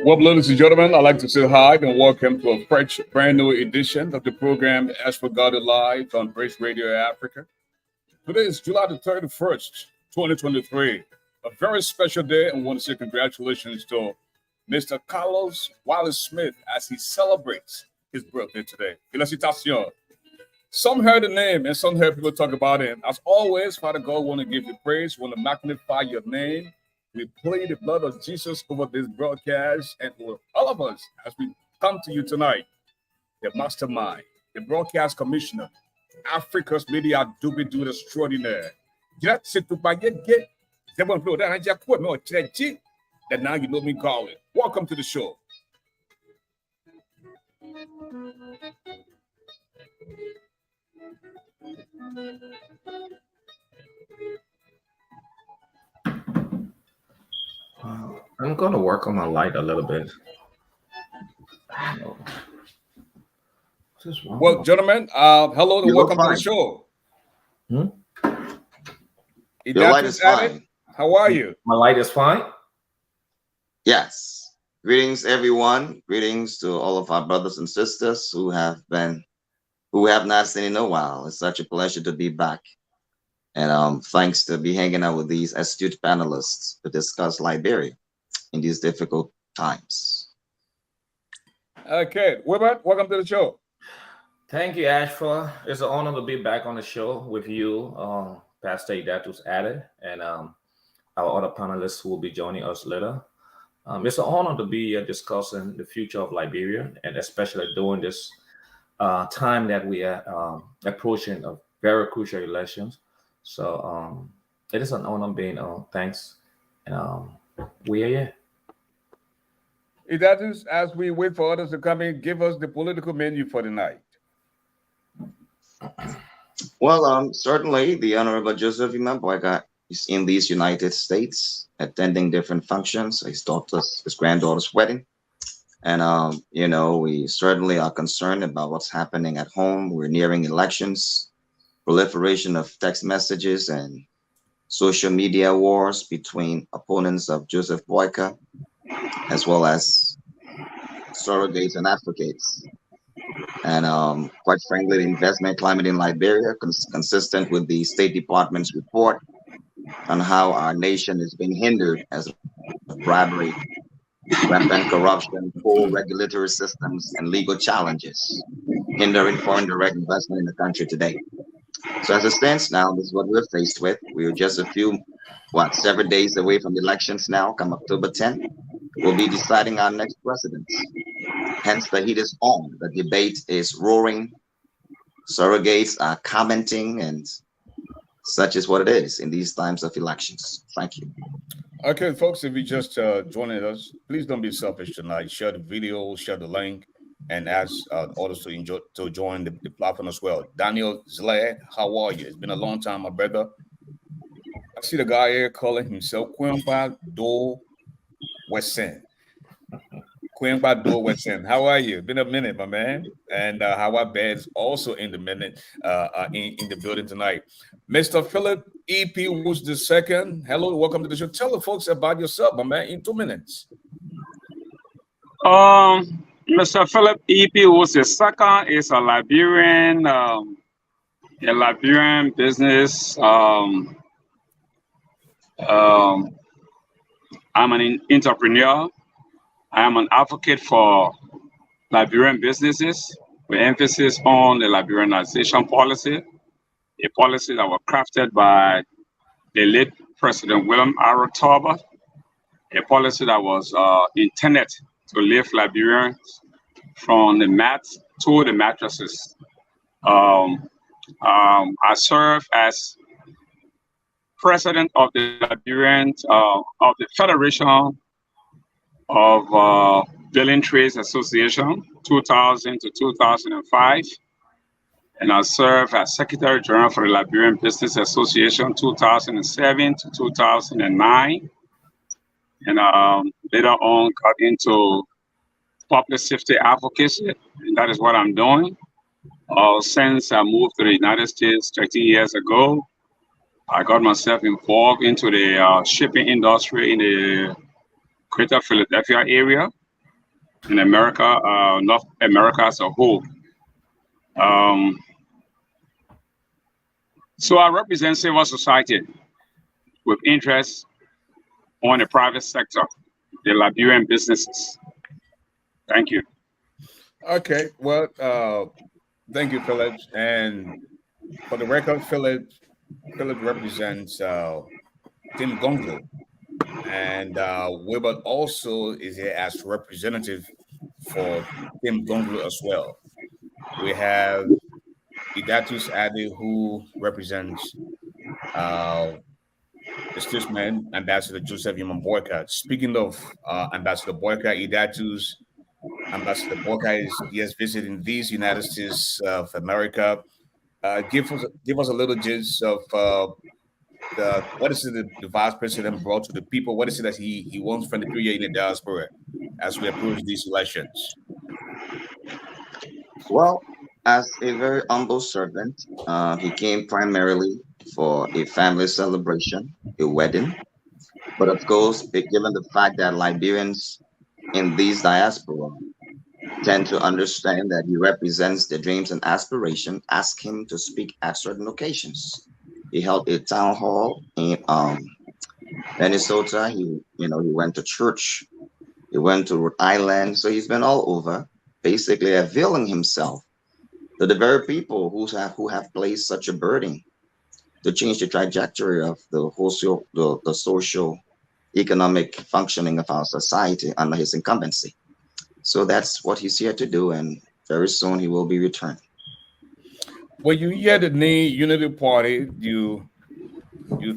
Well, ladies and gentlemen, I'd like to say hi and welcome to a fresh, brand new edition of the program ASHFORD GARLEY Live on Brace Radio Africa. Today is July the 31st, 2023. A very special day, and I want to say congratulations to Mr. Carlos Wallace Smith as he celebrates his birthday today. Felicitations. Some heard the name and some heard people talk about it. As always, Father God, want to give you praise, want to magnify your name. We plead the blood of Jesus over this broadcast and for all of us as we come to you tonight. The mastermind, the broadcast commissioner, Africa's media do extraordinaire. That now you know me calling. Welcome to the show. I'm going to work on my light a little bit. Well, gentlemen, hello and welcome to the show. Your light is fine. How are you? My light is fine? Yes. Greetings, everyone. Greetings to all of our brothers and sisters who have not seen in a while. It's such a pleasure to be back. And thanks to be hanging out with these astute panelists to discuss Liberia in these difficult times. Okay, Wilbert, welcome to the show. Thank you, Ashford. It's an honor to be back on the show with you, Pastor Idatus Added, and our other panelists who will be joining us later. It's an honor to be discussing the future of Liberia, and especially during this time that we are approaching a very crucial elections. So it is an honor being on. Thanks. And we are here. Idatus, as we wait for others to come in, give us the political menu for the night. Well, certainly the Honorable Joseph Imamboyga is in these United States attending different functions, his granddaughter's wedding. And, we certainly are concerned about what's happening at home. We're nearing elections, proliferation of text messages and social media wars between opponents of Joseph Boyka, as well as surrogates and advocates. And quite frankly, the investment climate in Liberia, consistent with the State Department's report on how our nation is being hindered as bribery, rampant corruption, poor regulatory systems, and legal challenges, hindering foreign direct investment in the country today. So as it stands now, this is what we're faced with. We're just several days away from elections now, come October 10th. We'll be deciding our next president. Hence, the heat is on. The debate is roaring. Surrogates are commenting, and such is what it is in these times of elections. Thank you. Okay, folks, if you just joining us, please don't be selfish tonight. Share the video, share the link, and ask others to join the platform as well. Daniel Zle, how are you? It's been a long time, my brother. I see the guy here calling himself Kwemba Do Wesen. Kwemba Do Wesen. How are you? Been a minute, my man. And Howard Bed's also in the in the building tonight. Mr. Philip EP Woods II. Hello, welcome to the show. Tell the folks about yourself, my man, in 2 minutes. Mr. Philip EP Woods II is a Liberian business. I'm an entrepreneur. I am an advocate for Liberian businesses with emphasis on the Liberianization policy, a policy that was crafted by the late President William R. Tauber, a policy that was intended to lift Liberians from the mat to the mattresses. I serve as president of the Liberian of the Federation of Building Trades Association, 2000 to 2005. And I served as Secretary General for the Liberian Business Association, 2007 to 2009. And later on got into public safety advocacy, and that is what I'm doing. Since I moved to the United States 13 years ago, I got myself involved into the shipping industry in the Greater Philadelphia area, in America, North America as a whole. So I represent civil society with interest on the private sector, the Liberian businesses. Thank you. Okay, well, thank you, Philip. And for the record, Philip represents Tim Gonglo, and Wilbert also is here as representative for Tim Gonglo as well. We have Idatus Ade, who represents the statesman, Ambassador Joseph Human Boycott. Speaking of Ambassador Boycott, Idatus Ambassador Boycott is visiting these United States of America. Give us a little gist of what is it the vice president brought to the people? What is it that he wants from the 3 year in the diaspora as we approach these elections? Well, as a very humble servant, he came primarily for a family celebration, a wedding. But of course, given the fact that Liberians in these diaspora tend to understand that he represents their dreams and aspirations, ask him to speak at certain occasions. He held a town hall in Minnesota. He went to church. He went to Rhode Island. So he's been all over, basically availing himself to the very people who have placed such a burden to change the trajectory of the social economic functioning of our society under his incumbency. So that's what he's here to do, and very soon he will be returned. When you hear the name Unity Party, you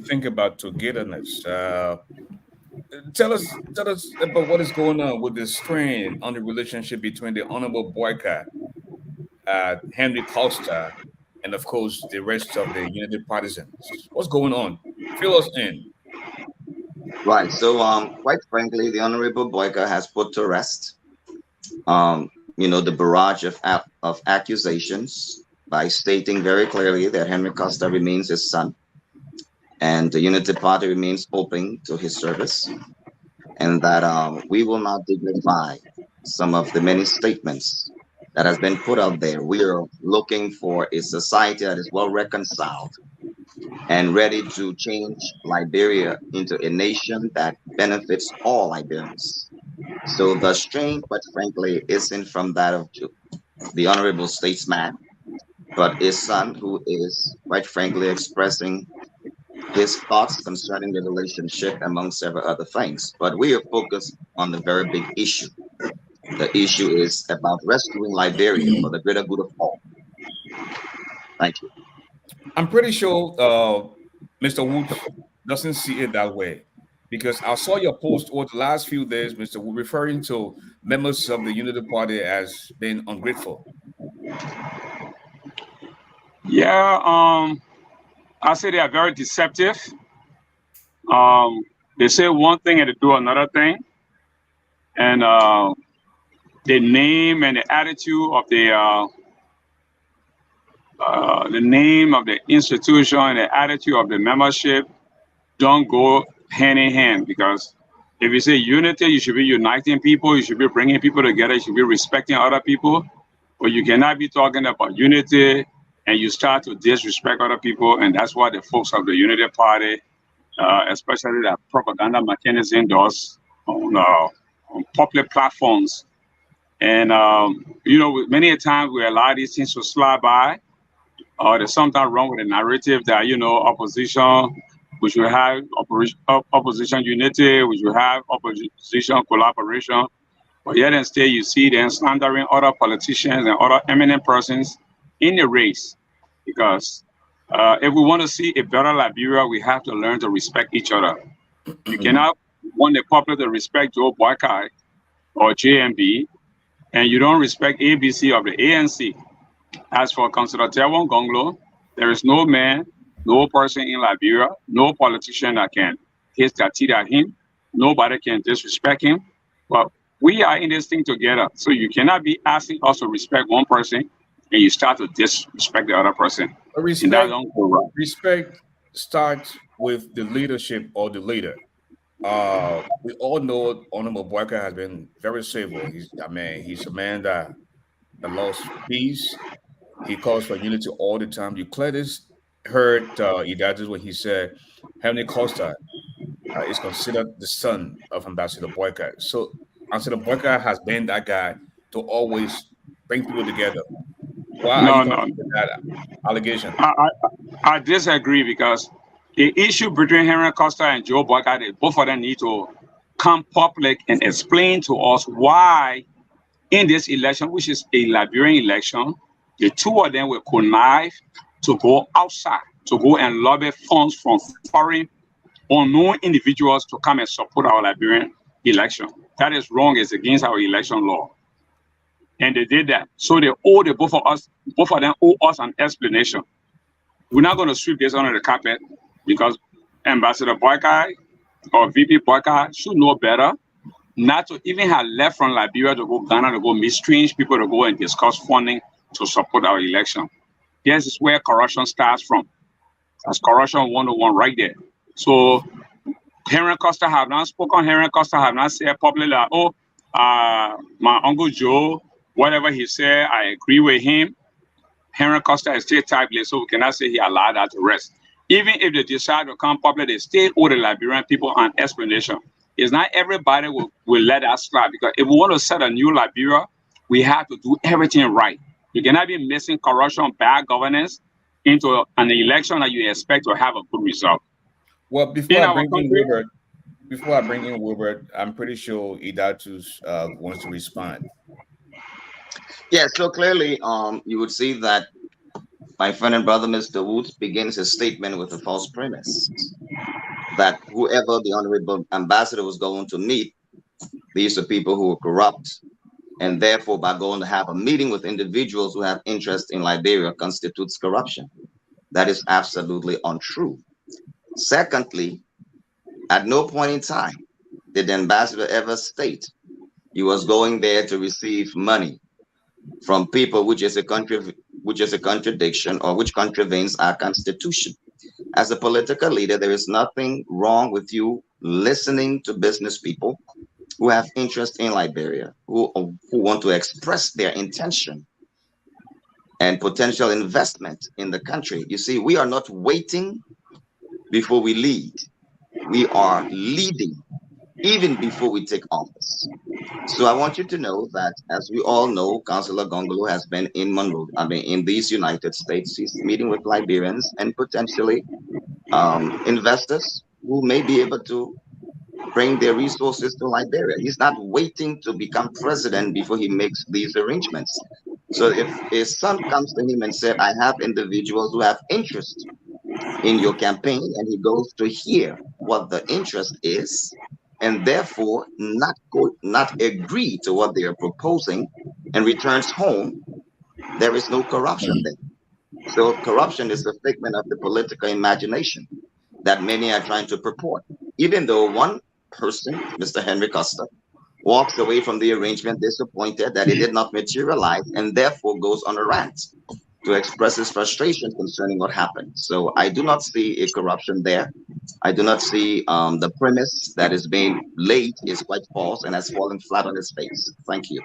think about togetherness. Tell us about what is going on with the strain on the relationship between the Honorable Boycott, Henry Costa, and of course the rest of the Unity partisans. What's going on? Fill us in. Right. So, quite frankly, the Honorable Boyka has put to rest, the barrage of accusations by stating very clearly that Henry Costa remains his son, and the Unity Party remains open to his service, and that we will not dignify some of the many statements that has been put out there. We are looking for a society that is well reconciled and ready to change Liberia into a nation that benefits all Liberians. So the strain, quite frankly, isn't from that of the honorable statesman, but his son, who is, quite frankly, expressing his thoughts concerning the relationship, among several other things. But we are focused on the very big issue. The issue is about rescuing Liberia for the greater good of all. Thank you. I'm pretty sure Mr. Wood doesn't see it that way, because I saw your post over the last few days, Mr. Wood, referring to members of the Unity Party as being ungrateful. Yeah, I say they are very deceptive. They say one thing and they do another thing, and the name and the attitude of the name of the institution and the attitude of the membership don't go hand in hand, because if you say unity, you should be uniting people, you should be bringing people together, you should be respecting other people, but you cannot be talking about unity and you start to disrespect other people. And that's what the folks of the Unity Party, especially that propaganda mechanism, does on public platforms. And many a times we allow these things to slide by. There's something wrong with the narrative that opposition, we should have opposition unity, we should have opposition collaboration. But yet instead you see them slandering other politicians and other eminent persons in the race, because If we want to see a better Liberia, we have to learn to respect each other. You cannot want the public to respect Joe Boykai or JMB, and you don't respect ABC of the ANC. As for Councillor Tewon Gonglo, there is no man, no person in Liberia, no politician that can hit their teeth at him. Nobody can disrespect him. But we are in this thing together. So you cannot be asking us to respect one person and you start to disrespect the other person. And that don't go right. Respect starts with the leadership or the leader. We all know Honorable Boyka has been very civil. He's a man that loves peace. He calls for unity all the time. You clearly heard Idadis when he said Henry Costa is considered the son of Ambassador Boyka. So Ambassador Boyka has been that guy to always bring people together. Why are you talking about that allegation? I disagree because the issue between Henry Costa and Joe Boyka, both of them need to come public and explain to us why in this election, which is a Liberian election, the two of them will connive to go outside, to go and lobby funds from foreign unknown individuals to come and support our Liberian election. That is wrong. It's against our election law. And they did that. So they owe both of them owe us an explanation. We're not going to sweep this under the carpet because Ambassador Boyka or VP Boyka should know better not to even have left from Liberia to go Ghana to go meet strange people to go and discuss funding to support our election. This is where corruption starts from. That's corruption 101 right there. So Henry Costa have not spoken. Henry Costa have not said publicly that, my Uncle Joe, whatever he said, I agree with him. Henry Costa is still typeless, so we cannot say he allowed that to rest. Even if they decide to come public, they still owe the Liberian people an explanation. It's not everybody will let that slide, because if we want to set a new Liberia, we have to do everything right. You cannot be missing corruption, bad governance into an election that you expect to have a good result. Well, before I bring in Wilbert, I'm pretty sure Idatus wants to respond. Yeah, so clearly, you would see that my friend and brother, Mr. Woods, begins his statement with a false premise that whoever the honorable ambassador was going to meet, these are people who are corrupt, and therefore, by going to have a meeting with individuals who have interest in Liberia, constitutes corruption. That is absolutely untrue. Secondly, at no point in time did the ambassador ever state he was going there to receive money from people, which is a contradiction or which contravenes our constitution. As a political leader, there is nothing wrong with you listening to business people who have interest in Liberia, who want to express their intention and potential investment in the country. You see, we are not waiting before we lead. We are leading even before we take office. So I want you to know that, as we all know, Councillor Gongolo has been in these United States. He's meeting with Liberians and potentially investors who may be able to bring their resources to Liberia. He's not waiting to become president before he makes these arrangements. So if his son comes to him and said, I have individuals who have interest in your campaign, and he goes to hear what the interest is, and therefore not agree to what they are proposing, and returns home, there is no corruption there. So corruption is a figment of the political imagination that many are trying to purport. Even though one person, Mr. Henry Costa, walks away from the arrangement disappointed that it did not materialize, and therefore goes on a rant to express his frustration concerning what happened. So I do not see a corruption there. I do not see the premise that is being laid is quite false and has fallen flat on its face. Thank you.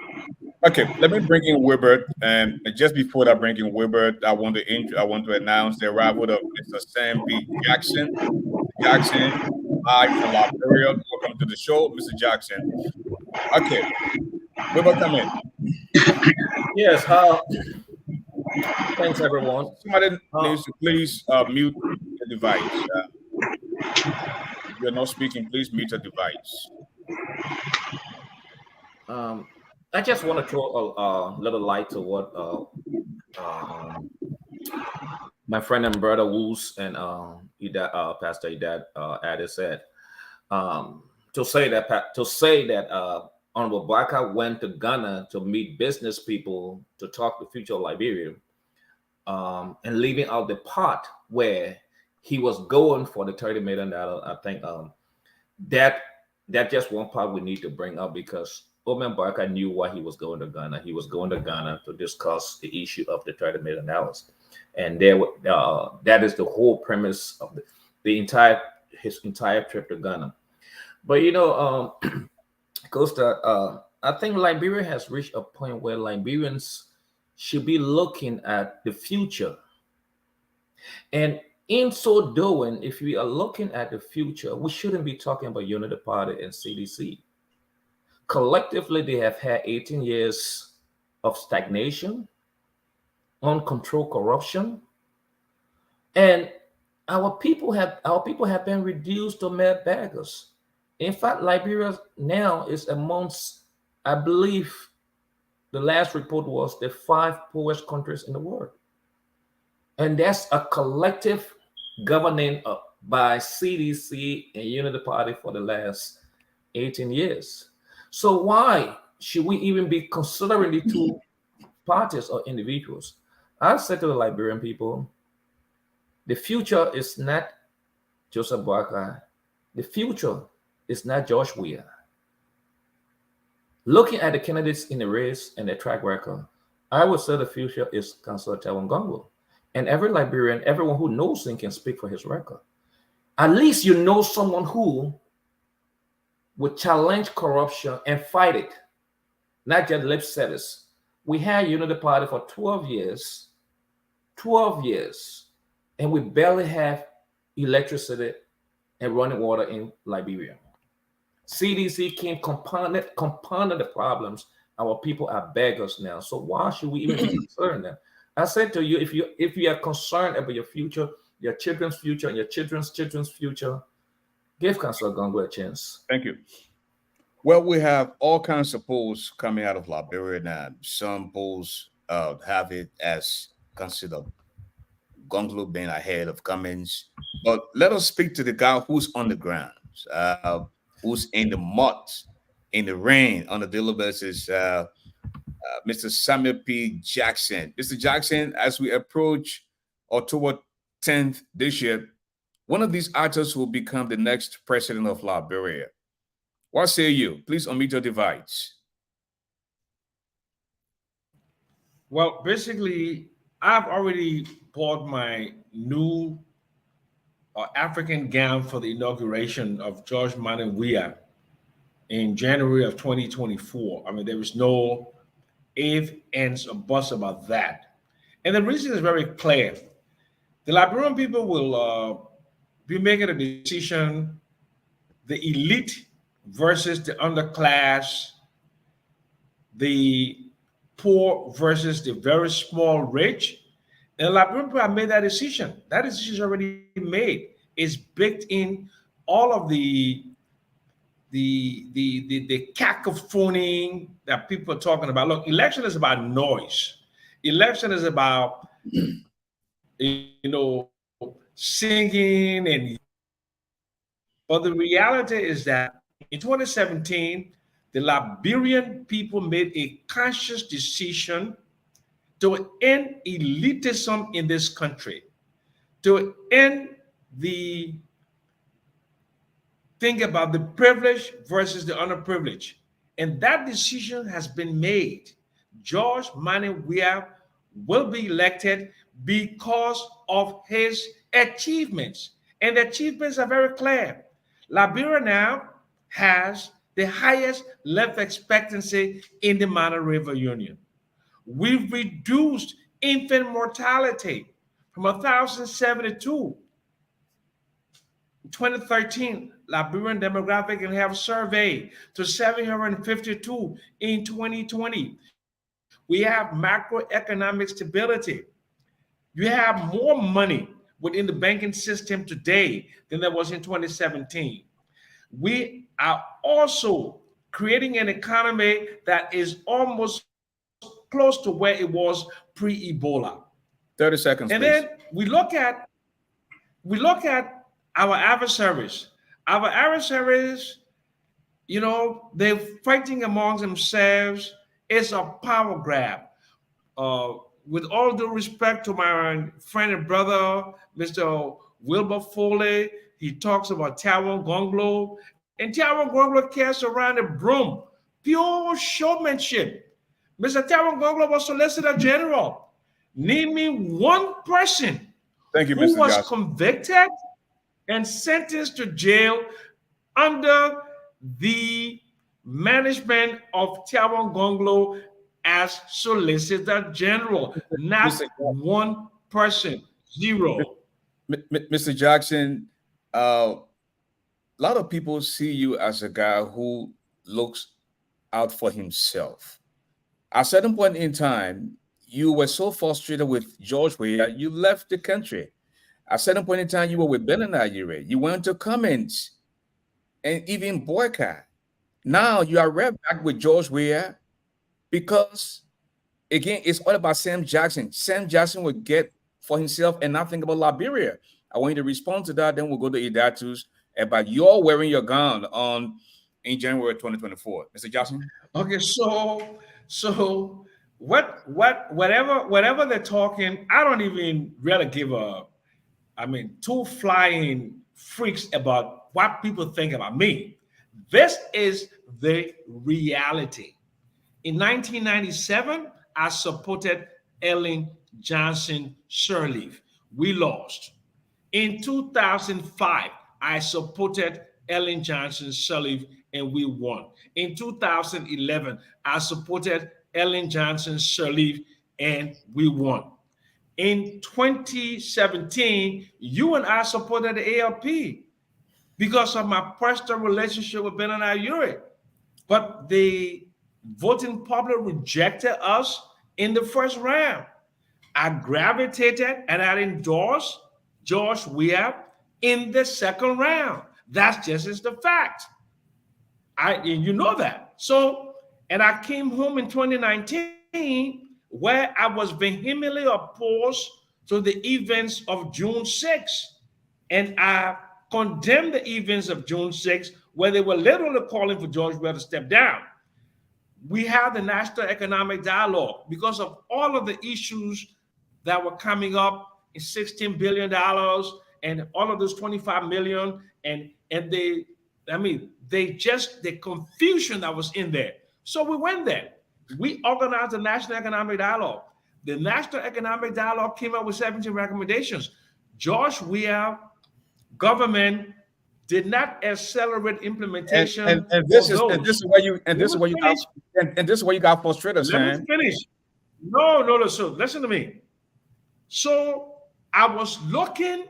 Okay, let me bring in Wilbert, and just before I bring in Wilbert, I want to announce the arrival of Mr. Sam B. Jackson. Jackson, live from Liberia. Welcome to the show, Mr. Jackson. Okay, Wilbert, come in. Yes. Thanks, everyone. Somebody needs to please mute the device. If you're not speaking, please mute the device. I just want to throw a little light to what my friend and brother Woos and Pastor Idad Addy said, to say that Honorable Barker went to Ghana to meet business people to talk the future of Liberia, and leaving out the part where he was going for the $30 million. I think that just one part we need to bring up, because Oman Barker knew why he was going to Ghana. He was going to Ghana to discuss the issue of the $30 million, and that is the whole premise of his entire trip to Ghana. But Costa, I think Liberia has reached a point where Liberians should be looking at the future, and in so doing, if we are looking at the future, we shouldn't be talking about Unity Party and CDC. Collectively, they have had 18 years of stagnation, uncontrolled corruption, and our people have been reduced to mere beggars. In fact, Liberia now is amongst, I believe, the last report was the 5 poorest countries in the world. And that's a collective governing by CDC and Unity Party for the last 18 years. So why should we even be considering the two parties or individuals? I said to the Liberian people, the future is not Joseph Boakai. The future is not George Weah. Looking at the candidates in the race and their track record, I would say the future is Councillor Tawan Gongo. And every Liberian, everyone who knows him can speak for his record. At least you know someone who would challenge corruption and fight it, not just lip service. We had Unity Party for 12 years, and we barely have electricity and running water in Liberia. CDC came compounded the problems. Our people are beggars now. So why should we even be concerned now? I said to you, if you are concerned about your future, your children's future, and your children's future, give Councillor Gongo a chance. Thank you. Well, we have all kinds of polls coming out of Liberia now. Some polls have it as considered Gongo being ahead of Cummins. But let us speak to the guy who's on the ground, who's in the mud, in the rain on a daily basis, Mr. Samuel P. Jackson. Mr. Jackson, as we approach October 10th this year, one of these actors will become the next president of Liberia. What say you? Please unmute your device. Well, basically, I've already bought my new African gown for the inauguration of George Manneh Weah in January of 2024. I mean, there is no ifs, ands, or buts about that. And the reason is very clear. The Liberian people will be making a decision, the elite versus the underclass, the poor versus the very small rich. And the Liberian people have made that decision. That decision is already made. It's baked in all of the cacophony that people are talking about. Look, election is about noise. Election is about singing and. But the reality is that in 2017, the Liberian people made a conscious decision to end elitism in this country, to end the think about the privileged versus the underprivileged. And that decision has been made. George Manneh Weah will be elected because of his achievements. And the achievements are very clear. Liberia now has the highest life expectancy in the Mana River Union. We've reduced infant mortality from 1,072 in 2013, Liberian Demographic and Health Survey, to 752 in 2020. We have macroeconomic stability. You have more money within the banking system today than there was in 2017. We are also creating an economy that is almost close to where it was pre-Ebola. 30 seconds, and please. then we look at our adversaries. Our adversaries, they're fighting among themselves. It's a power grab. With all due respect to my friend and brother, Mr. Wilbur Foley, he talks about Tyrone Gonglo, and Tyrone Gonglo cares around the broom. Pure showmanship. Mr. Tyrone Gonglo was Solicitor General. Name me one person Thank you, who Mr. was Johnson. convicted and sentenced to jail under the management of Tyrone Gonglo as Solicitor General. Not one person. Zero. Mr. Jackson, a lot of people see you as a guy who looks out for himself. At a certain point in time, you were so frustrated with George Weah, you left the country. At a certain point in time, you were with Ben and Ayure. You went to Cummins and even boycott. Now you are right back with George Weah because, again, it's all about Sam Jackson. Sam Jackson will get for himself and not think about Liberia. I want you to respond to that. Then we'll go to Idatus about you're wearing your gown in January 2024. Mr. Jackson? Okay, so whatever they're talking, I don't even really give two flying freaks about what people think about me. This is the reality. In 1997, I supported Ellen Johnson Sirleaf. We lost. In 2005, I supported Ellen Johnson Sirleaf and we won. In 2011, I supported Ellen Johnson Sirleaf and we won. In 2017, you and I supported the ALP because of my personal relationship with Ben and Ayure. But the voting public rejected us in the first round. I gravitated and I endorsed George Weah in the second round. That's just is the fact. And you know that. So, and I came home in 2019 where I was vehemently opposed to the events of June 6th. And I condemned the events of June 6th where they were literally calling for George Weah to step down. We had the National Economic Dialogue because of all of the issues that were coming up in $16 billion and all of those 25 million and the confusion that was in there. So we went there. We organized the National Economic Dialogue. The National Economic Dialogue came up with 17 recommendations. George Weah government did not accelerate implementation. And this is where you got frustrated, Sam. Let me finish. No. So listen to me. So I was looking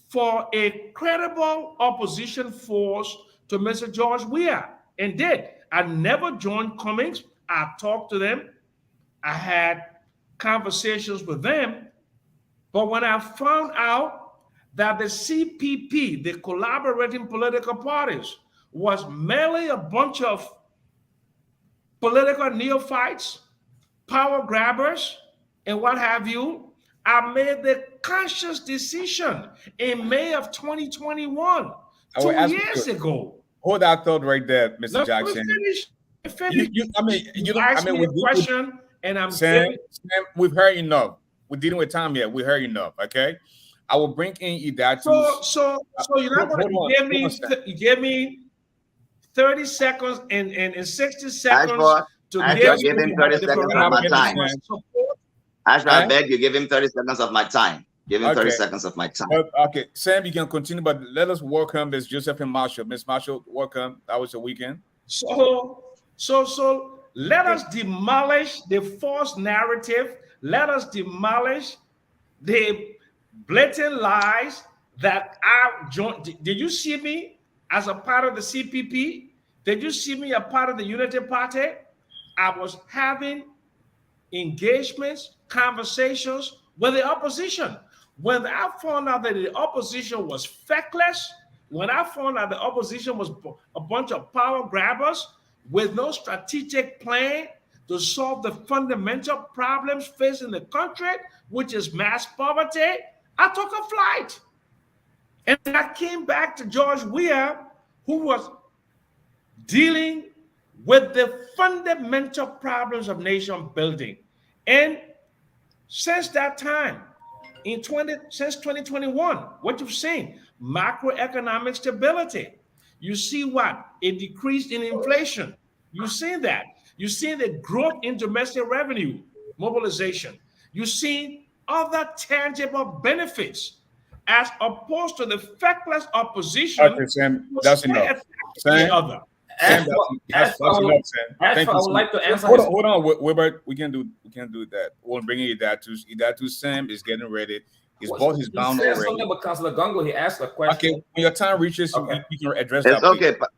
for a credible opposition force to Mr. George Weah and did. I never joined Cummings. I talked to them. I had conversations with them. But when I found out that the CPP, the collaborating political parties, was merely a bunch of political neophytes, power grabbers, and what have you, I made the conscious decision in May of 2021, 2 years ago. Hold that thought right there, Mr. Jackson. You asked me a question, and I'm Sam, we've heard enough. We're dealing with time here. We heard enough. Okay, I will bring in Idatus. So you're not going to give me 30 seconds and 60 seconds give him 30 seconds of my time. I beg you, give him 30 seconds of my time. Give him 30 seconds of my time. Okay, Sam, you can continue, but let us welcome Ms. Josephine Marshall. Ms. Marshall, welcome. That was your weekend. So let us demolish the false narrative. Let us demolish the blatant lies that I joined. Did you see me as a part of the CPP? Did you see me a part of the Unity Party? I was having engagements, conversations with the opposition. When I found out that the opposition was feckless, when I found out the opposition was a bunch of power grabbers with no strategic plan to solve the fundamental problems facing the country, which is mass poverty, I took a flight. And I came back to George Weah, who was dealing with the fundamental problems of nation building. And since that time, since 2021, what you've seen, macroeconomic stability. You see what? A decrease in inflation. You've seen that. You've seen the growth in domestic revenue mobilization. You've seen other tangible benefits as opposed to the feckless opposition. Okay, Sam, that's enough. Sam, other. Sam, that's enough, Sam. Thank you. I would like to answer. Hold on, Wilbert. We can do that. We'll bring Idatu. Sam is getting ready. His boss is bound already. Something about Councilor Gongo. He asked a question. Okay, when your time reaches, okay. you can address it's that. Okay, but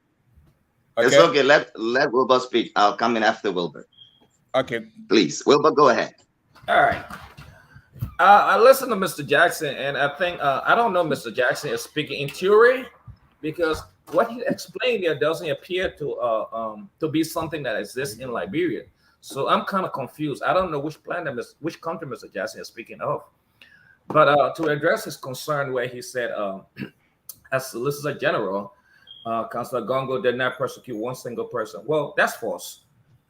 it's okay. Let Wilbur speak. I'll come in after Wilbur. Okay, please, Wilbur, go ahead. All right. I listened to Mr. Jackson, and I think I don't know Mr. Jackson is speaking in theory, because what he explained there doesn't appear to be something that exists in Liberia. So I'm kind of confused. I don't know which country Mr. Jackson is speaking of. But to address his concern, where he said, as Solicitor General, Councilor Gongo did not persecute one single person. Well, that's false.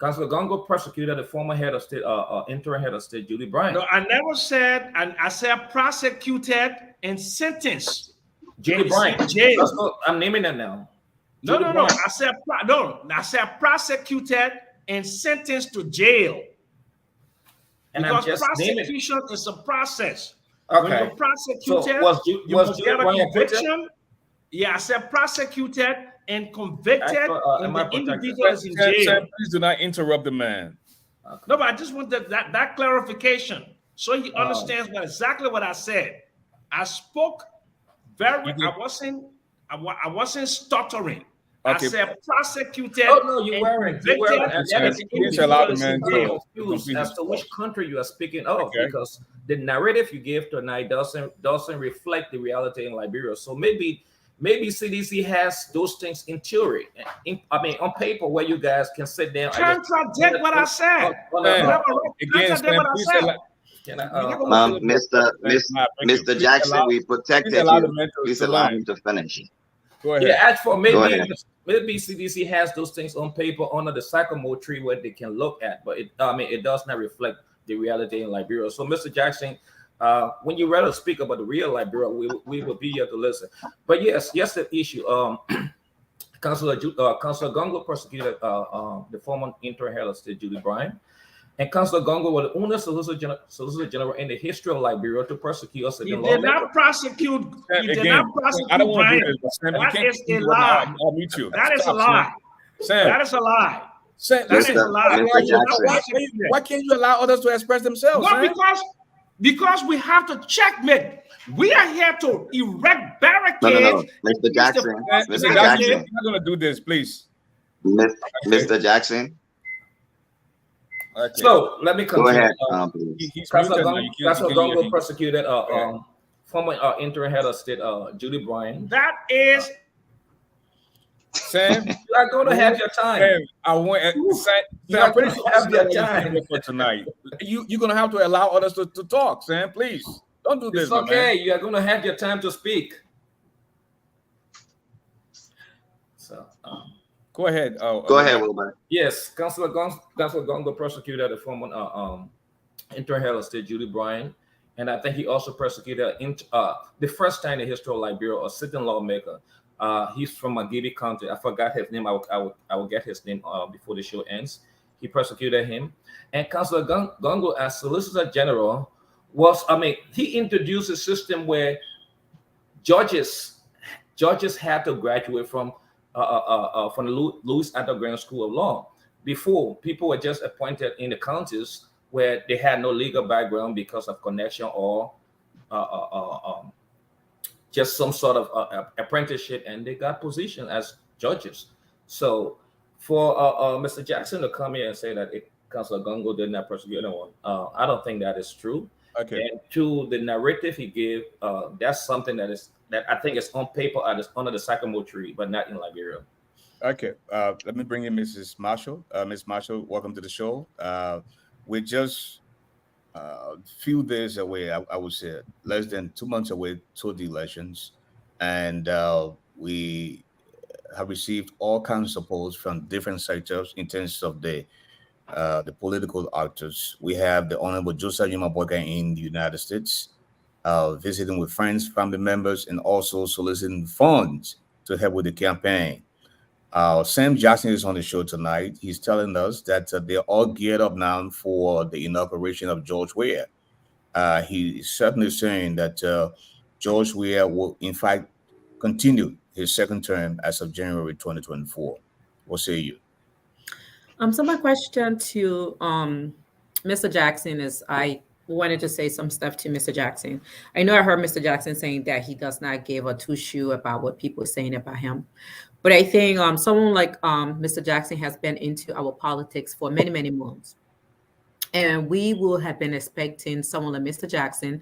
Councilor Gongo persecuted the former head of state, interim head of state, Julie Bryant. No, I never said, and I said prosecuted and sentenced. Julie Bryant. Jail. I'm naming it now. No. I said prosecuted and sentenced to jail. And because I'm just prosecution is a process. Okay. When you're prosecuted, so you must get a conviction. Yeah, I said prosecuted and convicted, and the individual is in jail. Sam, please do not interrupt the man. Okay. No, but I just want that clarification so he understands exactly what I said. I spoke I wasn't stuttering. Okay. I said prosecuted. Oh no, you weren't. You weren't. As to which country you are speaking of, because the narrative you gave tonight doesn't reflect the reality in Liberia. So maybe CDC has those things in theory. On paper, where you guys can sit down. Contradict what I said. Mr. Jackson, we protected you. Please allow him to finish. Go ahead. Yeah, for maybe CDC has those things on paper under the sycamore tree where they can look at, but it does not reflect the reality in Liberia. So, Mr. Jackson, when you rather speak about the real Liberia, we will be here to listen. But yes, the issue. Councilor Gongo persecuted the former interim head of state, Julie Bryant. And Councilor Gongo was the only Solicitor General in the history of Liberia to persecute us. He did not prosecute. He did not prosecute. I don't want to do this. That is a lie. I'll meet you. That is a lie. That is a lie. Sam, that is a lie. Why can't you allow others to express themselves? Well, because we have to checkmate. We are here to erect barricades. No. Mr. Jackson. Mr. Jackson. You're not going to do this, please. Mr. Jackson. Okay. So let me continue. Go ahead, Councilor Gongo persecuted former interim head of state, Julie Bryant. That is Sam. You are going to have your time. Sam, I want. You are going to have your time for tonight. You're going to have to allow others to talk, Sam. Please don't do this. It's okay. You are going to have your time to speak. So. Go ahead. Go ahead, Wilbur. Yes, Councilor Gongo persecuted the former interim head of state, Julie Bryant, and I think he also persecuted the first time in the history of Liberia a sitting lawmaker. He's from Magidi County. I forgot his name. I will get his name before the show ends. He persecuted him, and Councilor Gongo, as Solicitor General, he introduced a system where judges had to graduate from the Louis Underground School of Law. Before, people were just appointed in the counties where they had no legal background because of connection or just some sort of apprenticeship, and they got position as judges. So for Mr. Jackson to come here and say that Councilor Gongo did not persecute anyone, I don't think that is true. Okay. And to the narrative he gave, that's something that I think is on paper under the sycamore tree, but not in Liberia. Okay, let me bring in Mrs. Marshall. Miss Marshall, welcome to the show. We're just few days away, I would say, less than 2 months away to the elections, and we have received all kinds of support from different sectors in terms of the political actors. We have the Honorable Joseph Yumaboka in the United States, visiting with friends, family members, and also soliciting funds to help with the campaign. Sam Jackson is on the show tonight. He's telling us that they're all geared up now for the inauguration of George Weah. He's certainly saying that George Weah will, in fact, continue his second term as of January 2024. What say you? So my question to Mr. Jackson is, I wanted to say some stuff to Mr. Jackson. I know I heard Mr. Jackson saying that he does not give a two shoe about what people are saying about him. But I think someone like Mr. Jackson has been into our politics for many, many months. And we will have been expecting someone like Mr. Jackson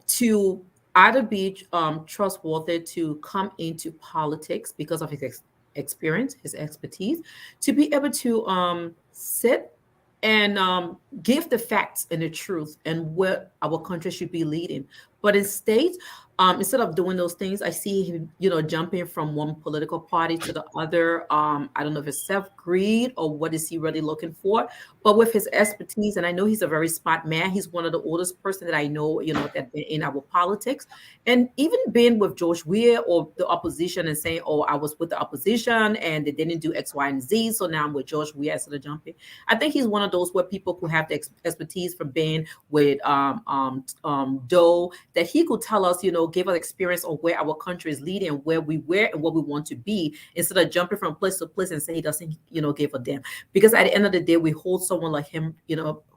to either be trustworthy to come into politics because of his experience, his expertise, to be able to sit and give the facts and the truth and where our country should be leading. But instead of doing those things, I see him, jumping from one political party to the other. I don't know if it's self-greed or what is he really looking for. But with his expertise, and I know he's a very smart man. He's one of the oldest person that I know, that been in our politics. And even being with George Weah or the opposition and saying, oh, I was with the opposition and they didn't do X, Y, and Z. So now I'm with George Weah instead of jumping. I think he's one of those where people who have the expertise from being with Doe, that he could tell us, give us experience on where our country is leading, where we were and what we want to be, instead of jumping from place to place and say he doesn't, give a damn. Because at the end of the day, we hold someone like him,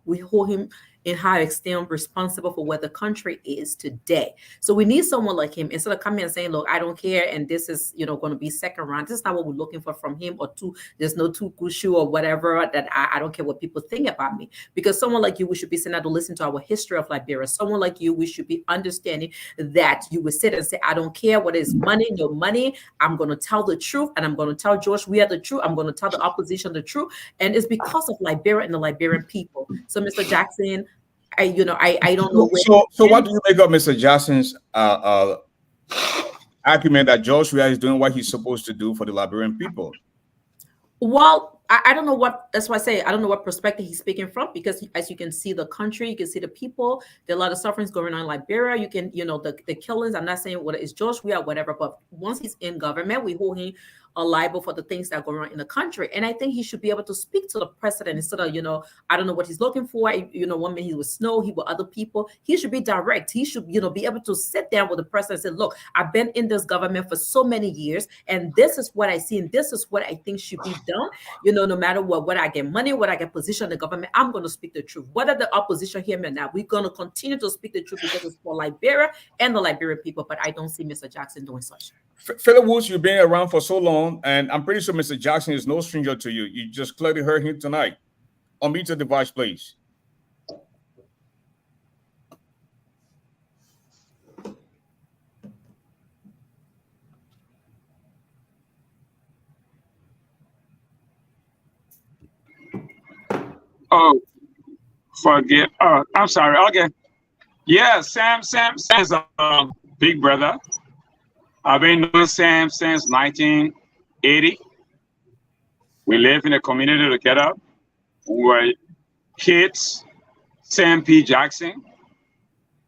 we hold him in high esteem responsible for where the country is today. So we need someone like him instead of coming and saying, look, I don't care, and this is, going to be second round. This is not what we're looking for from him, or two, there's no two gushu or whatever, that I don't care what people think about me. Because someone like you, we should be sitting down to listen to our history of Liberia. Someone like you, we should be understanding that you would sit and say, I don't care what is money, no money. I'm going to tell the truth, and I'm going to tell George we are the truth. I'm going to tell the opposition the truth. And it's because of Liberia and the Liberian people. So Mr. Jackson, I don't know. So what do you make of Mr. Jackson's argument that George Weah is doing what he's supposed to do for the Liberian people? Well, I don't know that's why I say I don't know what perspective he's speaking from, because as you can see the country, you can see the people, there are a lot of sufferings going on in Liberia. You can, the killings. I'm not saying whether it's George Weah or whatever, but once he's in government, we hold him liable for the things that are going on in the country. And I think he should be able to speak to the president instead of, I don't know what he's looking for. One minute he was Snow, he with other people. He should be direct. He should, be able to sit down with the president and say, look, I've been in this government for so many years, and this is what I see, and this is what I think should be done. No matter what, whether I get money, whether I get position in the government, I'm going to speak the truth. Whether the opposition hear me or not, we're going to continue to speak the truth because it's for Liberia and the Liberian people. But I don't see Mr. Jackson doing such. Philip Woods, you've been around for so long, and I'm pretty sure Mr. Jackson is no stranger to you. You just clearly heard him tonight. Unmute the device, please. Oh, forget. Oh, I'm sorry. Okay. Yeah, Sam is a big brother. I've been knowing Sam since 1980. We live in a community together. We were kids, Sam P. Jackson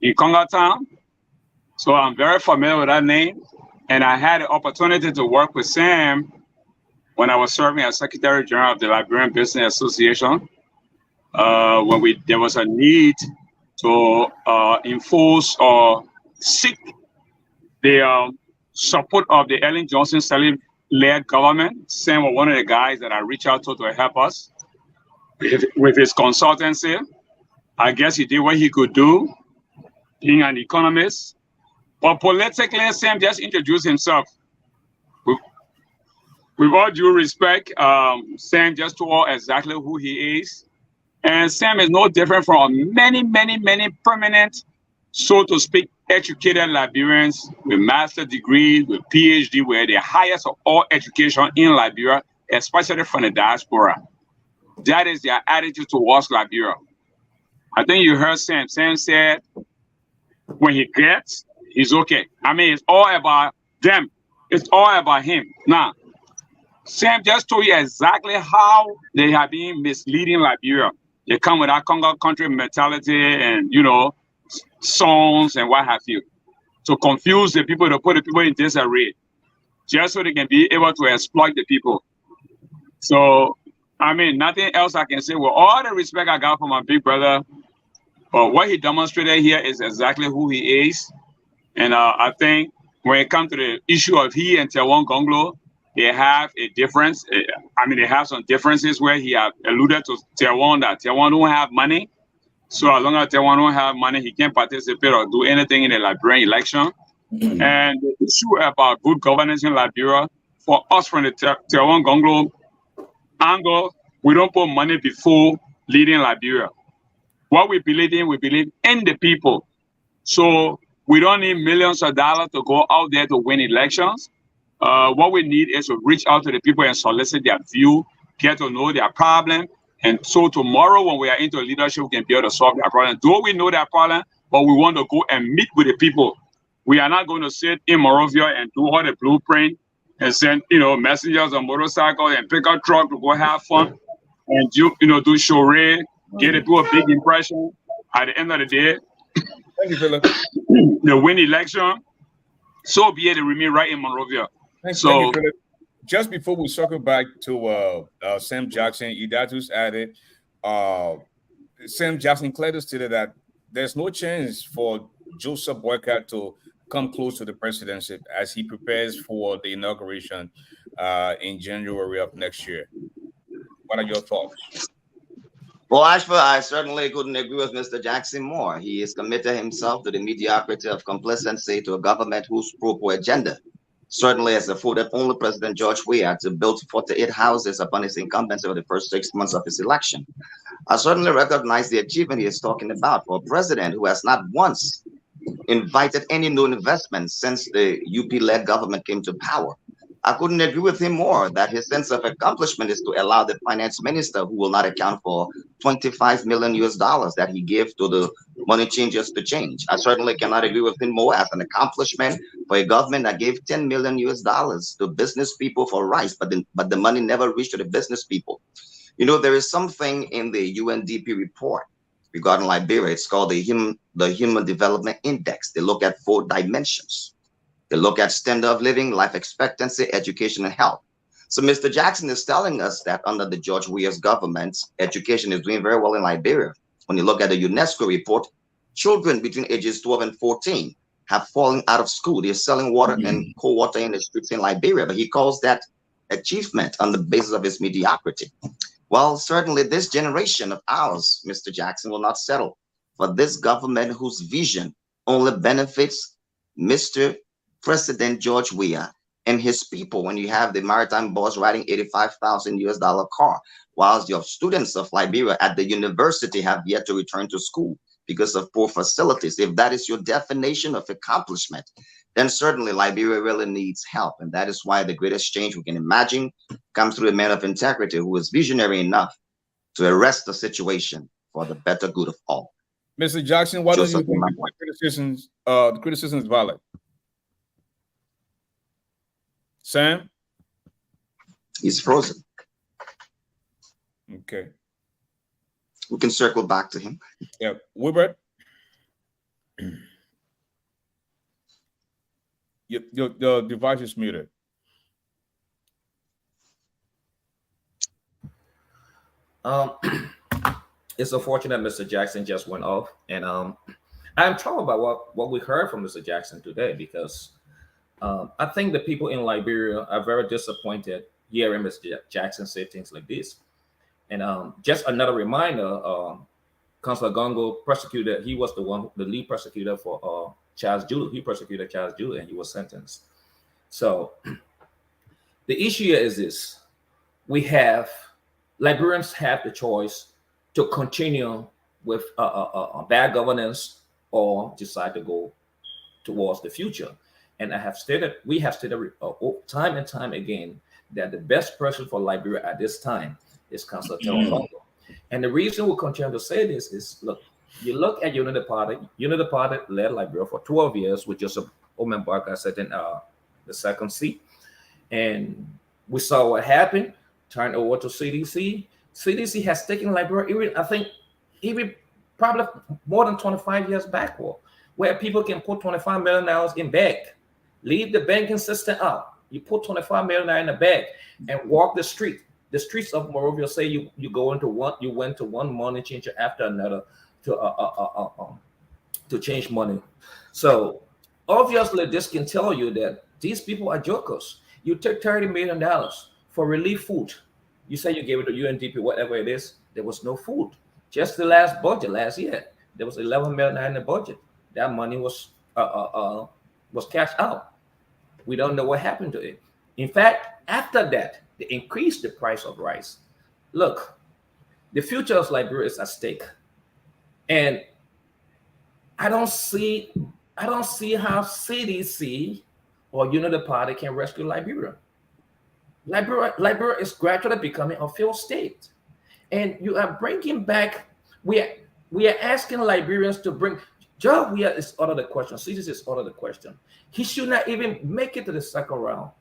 in Conga Town. So I'm very familiar with that name. And I had the opportunity to work with Sam when I was serving as Secretary General of the Liberian Business Association. When there was a need to enforce or seek the support of the Ellen Johnson Sirleaf-led government. Sam was one of the guys that I reached out to help us with his consultancy. I guess he did what he could do, being an economist. But politically, Sam just introduced himself. With all due respect, Sam just told exactly who he is. And Sam is no different from many, many, many prominent, so to speak, educated Liberians with master's degrees, with PhD, where the highest of all education in Liberia especially from the diaspora. That is their attitude towards Liberia. I think you heard Sam. Sam said when he gets, he's okay. I mean, it's all about them. It's all about him. Now, Sam just told you exactly how they have been misleading Liberia. They come with that Congo country mentality and, songs and what have you, to confuse the people, to put the people in disarray, just so they can be able to exploit the people. So, I mean, nothing else I can say. With all the respect I got from my big brother, but what he demonstrated here is exactly who he is. And I think when it comes to the issue of he and Taiwan Gonglo, they have a difference. I mean, they have some differences where he have alluded to Taiwan that Taiwan don't have money. So as long as Taiwan don't have money, he can't participate or do anything in the Liberian election. And the issue about good governance in Liberia, for us from the Taiwan Gonglo angle, we don't put money before leading Liberia. What we believe in the people. So we don't need millions of dollars to go out there to win elections. What we need is to reach out to the people and solicit their view, get to know their problem. And so tomorrow when we are into leadership, we can be able to solve their problem. Though we know their problem, but we want to go and meet with the people. We are not going to sit in Monrovia and do all the blueprint and send, messengers on motorcycles and pick up truck to go have fun and do charade, get it to a big impression. At the end of the day, Thank you, Philip. they win election, so be it, they remain right in Monrovia. Thank you, Philip. Just before we circle back to Sam Jackson, Idatus added, Sam Jackson clearly stated that there's no chance for Joseph Boycott to come close to the presidency as he prepares for the inauguration in January of next year. What are your thoughts? Well, Ashford, I certainly couldn't agree with Mr. Jackson more. He has committed himself to the mediocrity of complacency to a government whose pro-poor agenda certainly has afforded only President George Weah to build 48 houses upon his incumbency over the first 6 months of his election. I certainly recognize the achievement he is talking about for a president who has not once invited any new investments since the UP-led government came to power. I couldn't agree with him more that his sense of accomplishment is to allow the finance minister, who will not account for 25 million US dollars that he gave to the money changers to change. I certainly cannot agree with him more as an accomplishment for a government that gave 10 million US dollars to business people for rice, but the money never reached to the business people. There is something in the UNDP report regarding Liberia. It's called the Human Development Index. They look at 4 dimensions. They look at standard of living, life expectancy, education, and health. So Mr. Jackson is telling us that under the George Weah's government, education is doing very well in Liberia. When you look at the UNESCO report, children between ages 12 and 14 have fallen out of school. They're selling water and cold water in the streets in Liberia, but he calls that achievement on the basis of his mediocrity. Well, certainly this generation of ours, Mr. Jackson, will not settle for this government whose vision only benefits Mr. President George Weah and his people. When you have the maritime boss riding $85,000 US car, whilst your students of Liberia at the university have yet to return to school because of poor facilities. If that is your definition of accomplishment, then certainly Liberia really needs help. And that is why the greatest change we can imagine comes through a man of integrity who is visionary enough to arrest the situation for the better good of all. Mr. Jackson, why don't you think the criticism is valid? Sam? He's frozen. Okay. We can circle back to him. Yeah. Wilbert? Your device is muted. It's unfortunate Mr. Jackson just went off, and I'm troubled by what we heard from Mr. Jackson today, because I think the people in Liberia are very disappointed hearing Mr. Jackson say things like this. And just another reminder, Councillor Gongo prosecuted, he was the lead prosecutor for Charles Judah. He persecuted Charles Judah and he was sentenced. So the issue here is this: Liberians have the choice to continue with bad governance or decide to go towards the future. And we have stated time and time again that the best person for Liberia at this time is Councillor Telongongo. And the reason we continue to say this is, look, you look at Unity Party. Unity Party led Liberia for 12 years with Joseph Omen Barker sitting the second seat. And we saw what happened, turned over to CDC. CDC has taken Liberia, even probably more than 25 years backward, where people can put $25 million in bag, leave the banking system out. You put $25 million in a bag and walk the street. The streets of Monrovia say you went to one money changer after another to change money. So obviously this can tell you that these people are jokers. You took $30 million for relief food. You say you gave it to UNDP, whatever it is. There was no food. Just the last budget last year, there was $11 million in the budget. That money was cashed out. We don't know what happened to it. In fact, after that, they increased the price of rice. Look, the future of Liberia is at stake, and I don't see how CDC or Unity Party can rescue Liberia. Liberia is gradually becoming a failed state, and you are bringing back. We are asking Liberians to bring. Joe Weah is out of the question. CDC is out of the question. He should not even make it to the second round.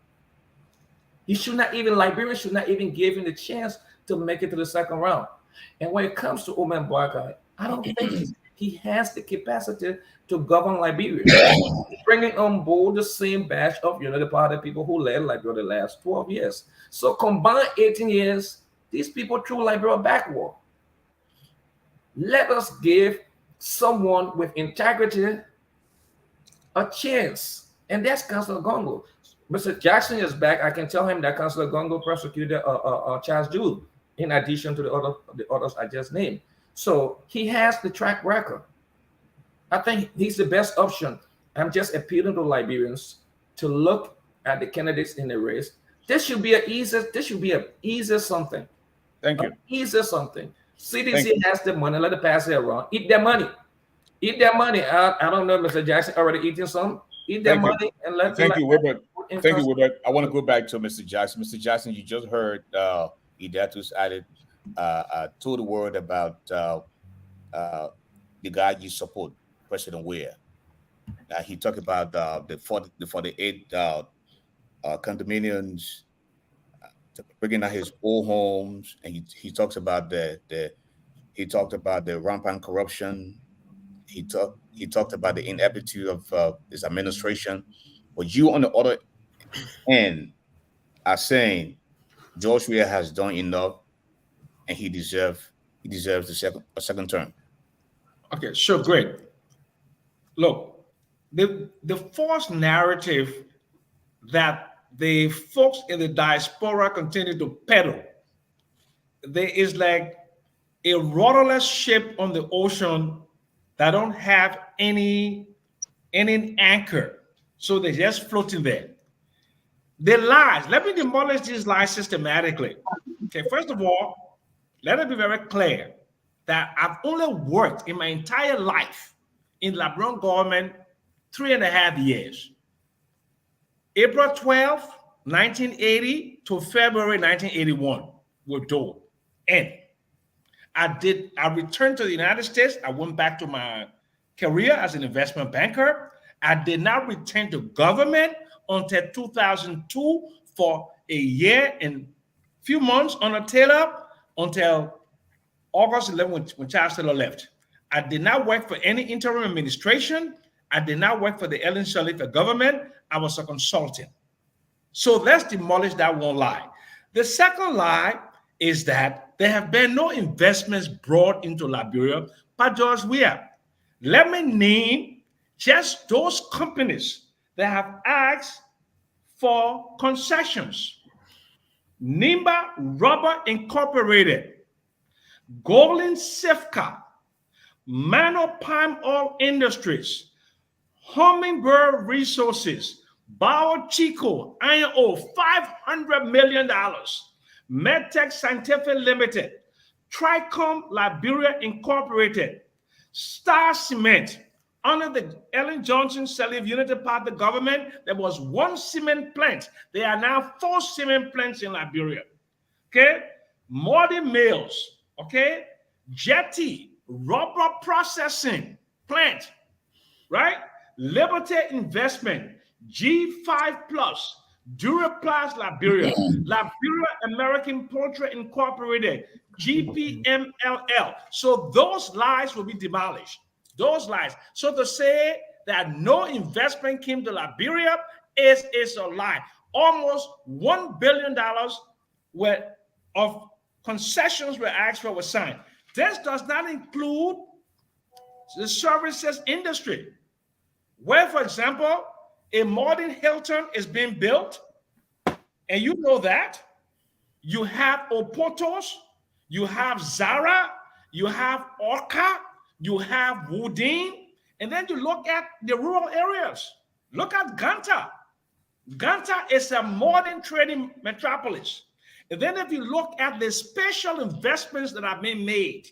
Liberians should not even give him the chance to make it to the second round. And when it comes to Omen Barker, I don't think he has the capacity to govern Liberia. Bringing on board the same batch of Unity Party people who led Liberia the last 12 years. So combined 18 years, these people threw Liberia backward. Let us give someone with integrity a chance. And that's Councillor Gongo. Mr. Jackson is back. I can tell him that Councillor Gongo prosecuted Charles Jude in addition to the others I just named. So he has the track record. I think he's the best option. I'm just appealing to Liberians to look at the candidates in the race. This should be an easy something. Thank you. Easy something. CDC has the money. Let it pass it around. Eat their money. Eat their money. I don't know, Mr. Jackson already eating some. Eat their money and let. Thank you, Wilbert. Thank you, Wilbert. I want to go back to Mr. Jackson. Mr. Jackson, you just heard Idatus added told the world about the guy you support, President Weah. He talked about the 48 condominiums, bringing out his old homes, and he talks about the rampant corruption. He talked about the ineptitude of his administration. But you, on the other end, are saying George Weah has done enough, and he deserves a second term. Okay, sure, great. Look, the false narrative that the folks in the diaspora continue to peddle, there is like a rudderless ship on the ocean that don't have any anchor, so they're just floating there. The lies. Let me demolish these lies systematically. Okay, first of all, let it be very clear that I've only worked in my entire life in Liberian government 3.5 years. April 12, 1980 to February 1981 were done. And I returned to the United States. I went back to my career as an investment banker. I did not return to government until 2002 for a year and few months on a tailor until August 11 when Charles Taylor left. I did not work for any interim administration. I did not work for the Ellen Shalifa government. I was a consultant. So let's demolish that one lie. The second lie is that there have been no investments brought into Liberia by George Weah. Let me name just those companies that have asked for concessions. Nimba Rubber Incorporated, Golden Sifka, Mano Palm Oil Industries, Hummingbird Resources, Bao Chico, Iron Ore, $500 million, MedTech Scientific Limited, Tricom Liberia Incorporated, Star Cement, Under the Ellen Johnson Sirleaf Unity Party government, there was one cement plant. There are now 4 cement plants in Liberia. Okay? Modern mills, okay? Jetty, rubber processing plant, right? Liberty Investment, G5 Plus, Duraplast Liberia, Liberia American Poultry Incorporated, GPMLL. So those lies will be demolished. Those lies. So to say that no investment came to Liberia is a lie. Almost $1 billion worth of concessions were asked for, was signed. This does not include the services industry, where, for example, a modern Hilton is being built, and you know that. You have Oportos, you have Zara, you have Orca, you have Woodin, and then you look at the rural areas. Look at Ganta. Ganta is a modern trading metropolis. And then if you look at the special investments that have been made,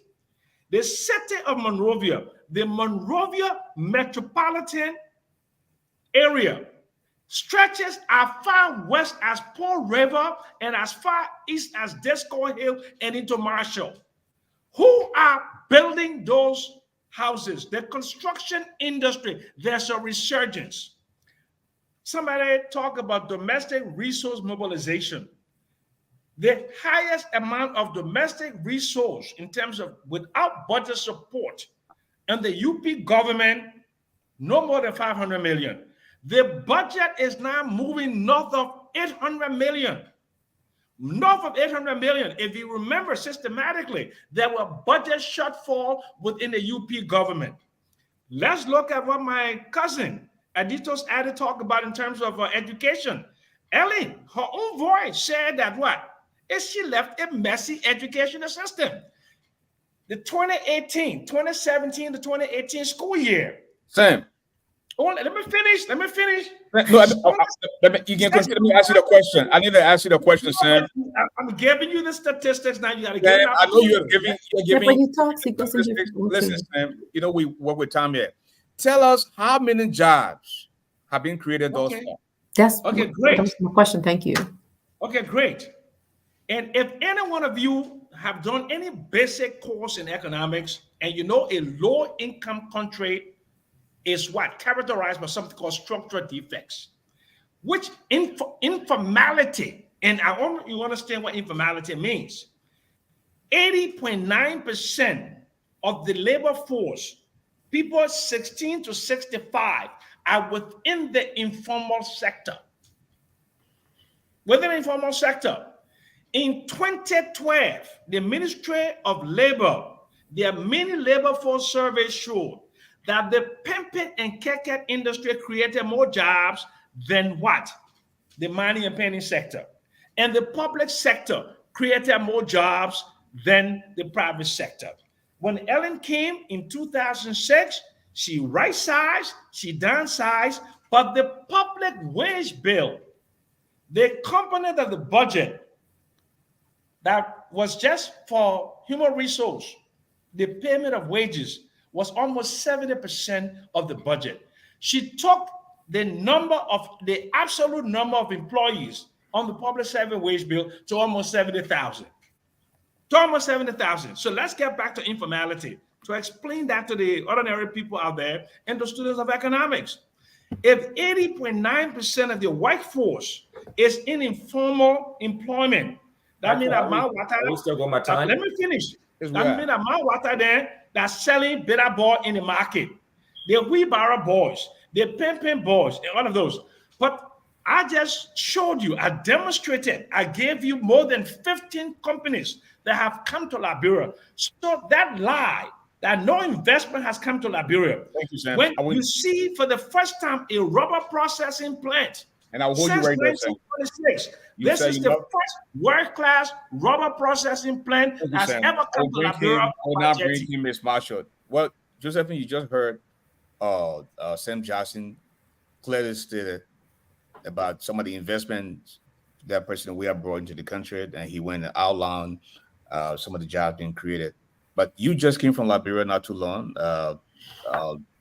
the city of Monrovia, the Monrovia metropolitan area stretches as far west as Pearl River and as far east as Disco Hill and into Marshall. Who are building those houses? The construction industry. There's a resurgence. Somebody talk about domestic resource mobilization. The highest amount of domestic resource in terms of without budget support and the UP government, no more than 500 million. The budget is now moving north of 800 million. North of 800 million. If you remember systematically, there were budget shortfall within the UP government. Let's look at what my cousin Aditos Addy talked about in terms of education. Ellie, her own voice said that what? Is she left a messy educational system. The 2017 to 2018 school year. Sam. Oh, let me finish. No, you can continue. Let me ask you the question. I need to ask you the question, Sam. I'm giving you the statistics now. You got to Sam, give. I know you're giving. When he talks, he doesn't give. Listen, Sam. You know we work with Tom here. Tell us how many jobs have been created thus far. That's okay. Great. That's my question. Thank you. Okay, great. And if any one of you have done any basic course in economics, and you know a low-income country is what? Characterized by something called structural defects, which informality, and I want you to understand what informality means. 80.9% of the labor force, people 16 to 65, are within the informal sector. Within the informal sector. In 2012, the Ministry of Labor, their mini labor force survey showed that the pimping and keket industry created more jobs than what? The mining and painting sector. And the public sector created more jobs than the private sector. When Ellen came in 2006, she right-sized, she downsized, but the public wage bill, the component of the budget that was just for human resource, the payment of wages was almost 70% of the budget. She took the absolute number of employees on the public service wage bill to almost 70,000. To almost 70,000. So let's get back to informality to explain that to the ordinary people out there and the students of economics. If 80.9% of the workforce is in informal employment, that means that my water. Still got my time. Let me finish. That means that my water there that's selling bitter ball in the market. The wheelbarrow boys, the pimping boys, and all of those. But I just showed you, I demonstrated, I gave you more than 15 companies that have come to Liberia. So that lie that no investment has come to Liberia. Thank you, Sam. When you see for the first time a rubber processing plant, and I will hold you right there, Sam. This is the first world-class rubber processing plant that's ever come to Liberia. I will not bring him Miss Marshall. Well, Josephine, you just heard Sam Johnson clearly stated about some of the investments that President we have brought into the country, and he went and outlined some of the jobs being created. But you just came from Liberia not too long.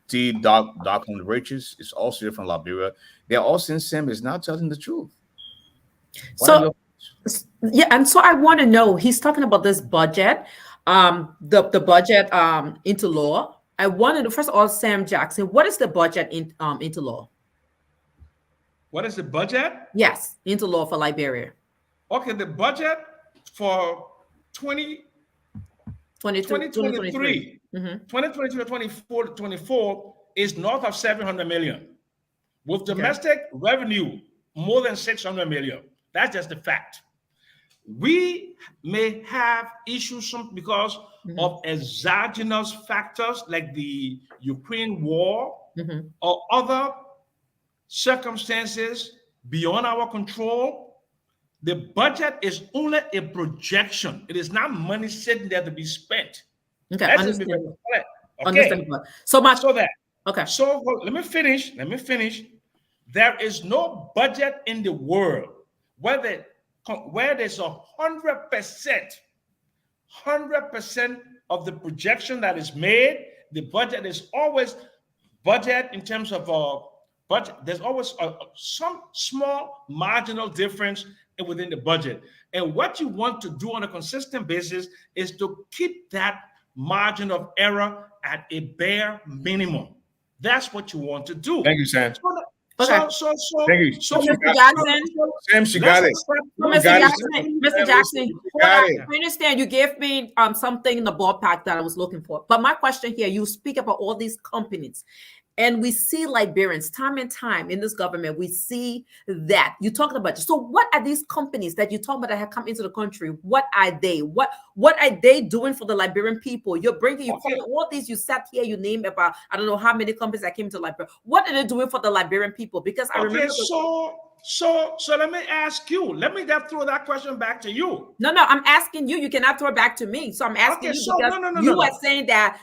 T. Dockland Riches is also here from Liberia. They're all saying Sam is not telling the truth. What are So your yeah, and so I want to know, he's talking about this budget, the budget into law. I wanted to first of all, Sam Jackson, what is the budget into law? What is the budget? Yes, into law for Liberia. Okay, the budget for 2023, 2023 24 to 24 is north of 700 million, with domestic revenue more than 600 million. That's just the fact. We may have issues because of exogenous factors like the Ukraine war or other circumstances beyond our control. The budget is only a projection. It is not money sitting there to be spent. Okay, Let's just be very understandable. clear. Okay. Understandable. So much. So that. Okay. So let me finish. There is no budget in the world where there's 100% of the projection that is made. The budget is always budget in terms of budget. There's always some small marginal difference within the budget. And what you want to do on a consistent basis is to keep that margin of error at a bare minimum. That's what you want to do. Thank you, Sam. Okay. So Thank you. So, Mr. Jackson, Sam, she got it. Mr. Jackson, got I it. understand you gave me something in the ballpark that I was looking for. But my question here, you speak about all these companies, and we see Liberians time and time in this government. We see that you talked about. So what are these companies that you talk about that have come into the country? What are they? What are they doing for the Liberian people? You're bringing all these. You sat here, you named about I don't know how many companies that came to Liberia. What are they doing for the Liberian people? Because I remember. So let me ask you. Let me just throw that question back to you. No, I'm asking you. You cannot throw it back to me. So I'm asking you because you are saying that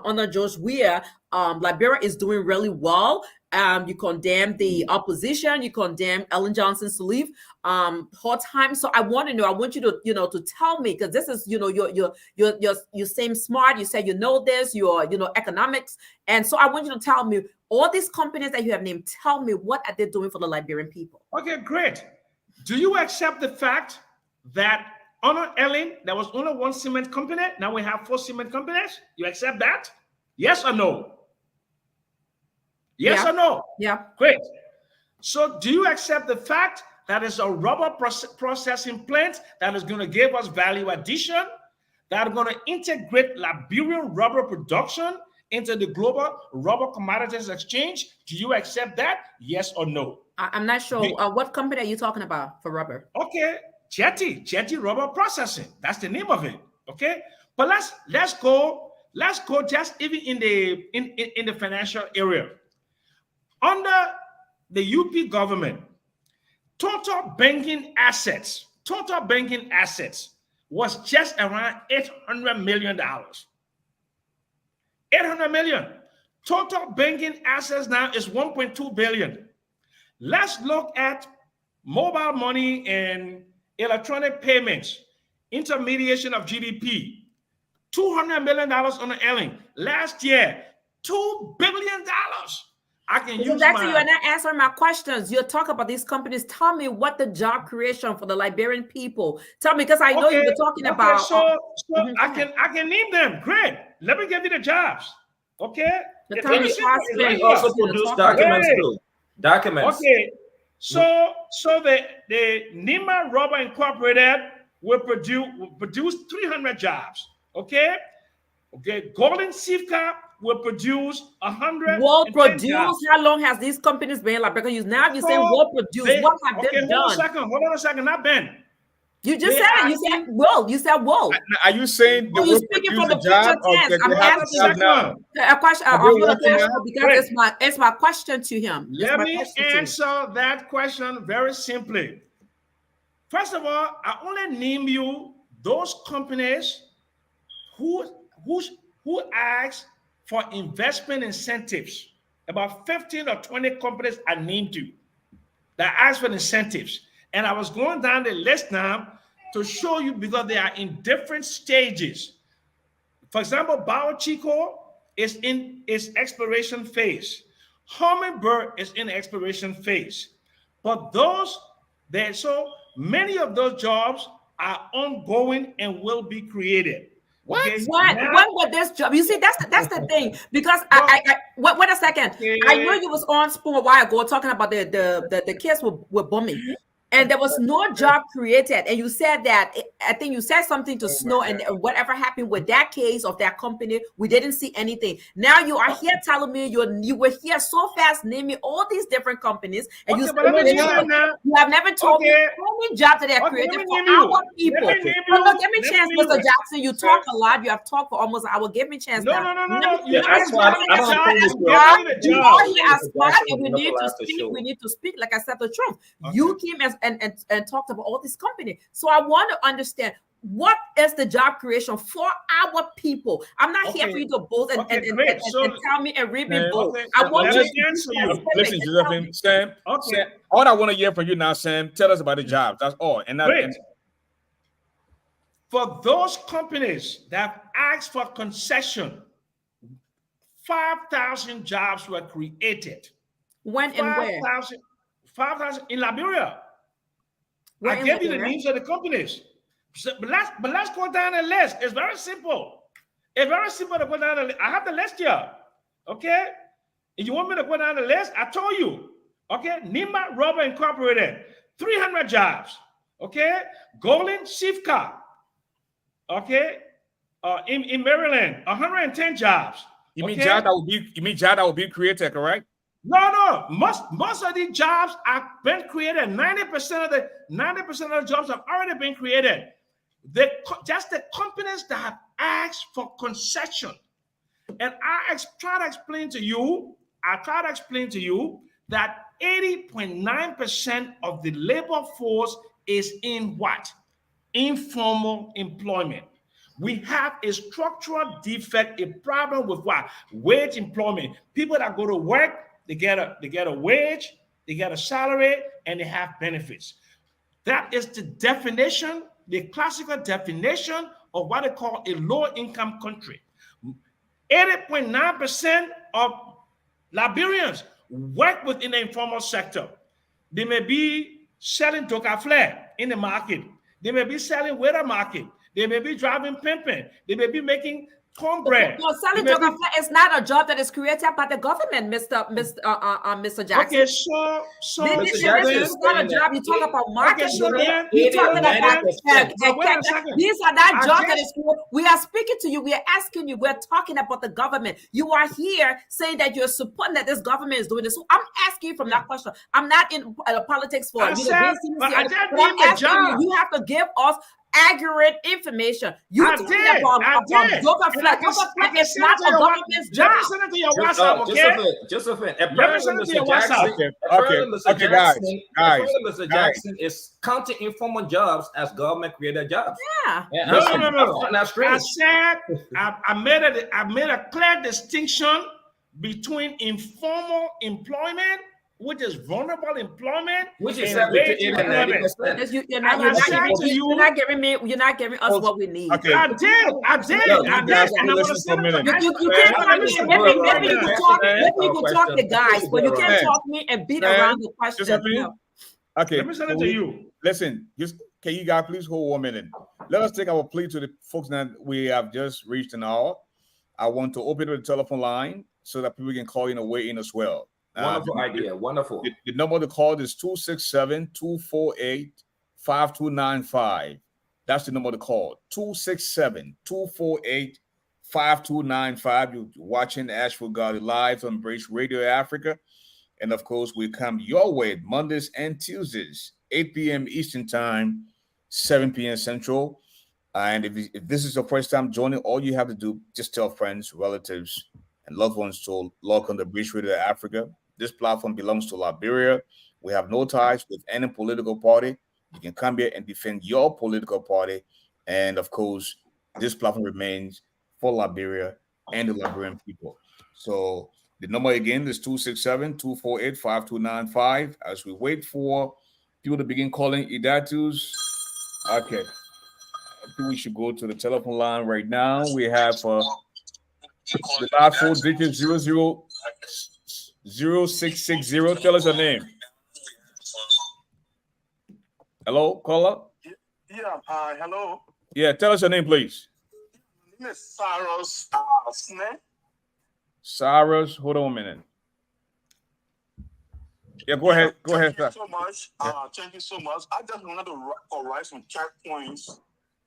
under George Weah, Liberia is doing really well. You condemn the opposition. You condemn Ellen Johnson Sirleaf, hard time. So I want to know. I want you to to tell me, because this is you seem smart. You say you know this. You're economics, and so I want you to tell me all these companies that you have named. Tell me what are they doing for the Liberian people? Okay, great. Do you accept the fact that under Ellen there was only one cement company? Now we have 4 cement companies. You accept that? Yes or no? Yes or no? Yeah. Great. So do you accept the fact that it's a rubber processing plant that is going to give us value addition, that are going to integrate Liberian rubber production into the global rubber commodities exchange? Do you accept that? Yes or no? I'm not sure. What company are you talking about for rubber? Okay, Jetty Rubber Processing. That's the name of it. Okay, but let's go just even in the financial area. Under the UP government, total banking assets was just around $800 million. 800 million. Total banking assets now is 1.2 billion. Let's look at mobile money and electronic payments, intermediation of GDP. $200 million on the Ellen. Last year, $2 billion. I can use Jackson, you are not answering my questions. You're talking about these companies. Tell me what the job creation for the Liberian people. Tell me, because I know you were talking about. So I can name them. Great. Let me give you the jobs. Okay. They also produce documents too. Documents. Okay. So the Nima Rubber Incorporated will produce 300 jobs. Okay. Okay. Golden Sivka will produce 100. Will produce? How long has these companies been like? Because now you're saying will produce. What have they done? Hold on a second. Not Ben. You just said you said will. You said will. Are you saying you speaking for the future tense? I'm asking a question because it's my question to him. Let me answer that question very simply. First of all, I only name you those companies who ask for investment incentives. About 15 or 20 companies I named you that ask for incentives. And I was going down the list now to show you because they are in different stages. For example, Bao Chico is in its exploration phase. Hummingbird is in exploration phase. But so many of those jobs are ongoing and will be created. What? Okay, When would this job? You see, that's the thing. Because wait a second. Okay. I know you was on Spoon a while ago talking about the kids were booming, and there was no job created. And you said that I think you said something to Snow, and whatever happened with that case of that company, we didn't see anything. Now you are here telling me you were here so fast naming all these different companies, and you have never told me how many jobs that they are created for our people. Give me a chance, Mr. Jackson. You talk a lot. You have talked for almost an hour. Give me a chance. No. You are here as smart, and we need to speak. We need to speak. Like I said, the truth. You came and talked about all this company. So I want to understand, what is the job creation for our people? I'm not here for you to boast and tell me and read me both. I want you to answer you. Listen, Josephine, Sam, Sam, all I want to hear from you now, Sam, tell us about the jobs. That's all. And for those companies that asked for concession, 5,000 jobs were created. When and where? 5,000 in Liberia. I gave you the names of the companies. But let's go down the list. It's very simple. It's very simple to go down the list. I have the list here. Okay? If you want me to go down the list, I told you. Okay? Nima Rubber Incorporated, 300 jobs. Okay? Golden Sifka. Okay? In Maryland, 110 jobs. You mean job that will be created, correct? No. Most of these jobs have been created. 90% of the jobs have already been created. Just the companies that have asked for concession. And I try to explain to you that 80.9% of the labor force is in what? Informal employment. We have a structural defect, a problem with what? Wage employment. People that go to work, they get a wage, they get a salary, and they have benefits. That is the definition, the classical definition of what they call a low-income country. 80.9% of Liberians work within the informal sector. They may be selling Doka Flair in the market. They may be selling waiter market. They may be driving pimping. They may be making cornbread. No, selling Doka Flair is not a job that is created by the government, Mr. Jackson. Okay, so this is not a job. You talk about marketing. You're talking about these are not jobs that is created. We are speaking to you. We are asking you. We're talking about the government. You are here saying that you're supporting that this government is doing this. So I'm asking you from that question. I'm not in politics for you. I'm asking you. You have to give us accurate information. You talking about Doka Flair. Doka Flair is not a government's job. Send it to your WhatsApp, okay? Josephine, guys, Mr. Jackson is counting informal jobs as government created jobs. Yeah. No. I said I made a clear distinction between informal employment, which is vulnerable employment, which is and wage employment. You're not giving us what we need. Okay. I did. And I want to say you can't talk me. Maybe you can talk to guys, but you can't talk me and beat around the question. Okay. Let me send it to you. Listen, can you guys please hold 1 minute? Let us take our plea to the folks that we have just reached an hour. I want to open the telephone line so that people can call in and weigh in as well. Wonderful idea. Wonderful. The number to call is 267-248-5295. That's the number to call. 267-248-5295. You're watching ASHFORD GARLEY live on Brace Radio Africa. And of course, we come your way Mondays and Tuesdays, 8 p.m. Eastern Time, 7 p.m. Central. And if this is your first time joining, all you have to do, just tell friends, relatives, and loved ones to log on the Brace Radio Africa. This platform belongs to Liberia. We have no ties with any political party. You can come here and defend your political party. And of course, this platform remains for Liberia and the Liberian people. So the number again is 267-248-5295. As we wait for people to begin calling Idatus. Okay. I think we should go to the telephone line right now. We have The last four digits 0660. Tell us your name. Hello, caller. Yeah, hello. Yeah, tell us your name, please. My name is Cyrus Smith. Cyrus, hold on a minute. Yeah, go ahead. Go ahead, Thank sir. you so much. Thank you so much. I just wanted to correct some checkpoints,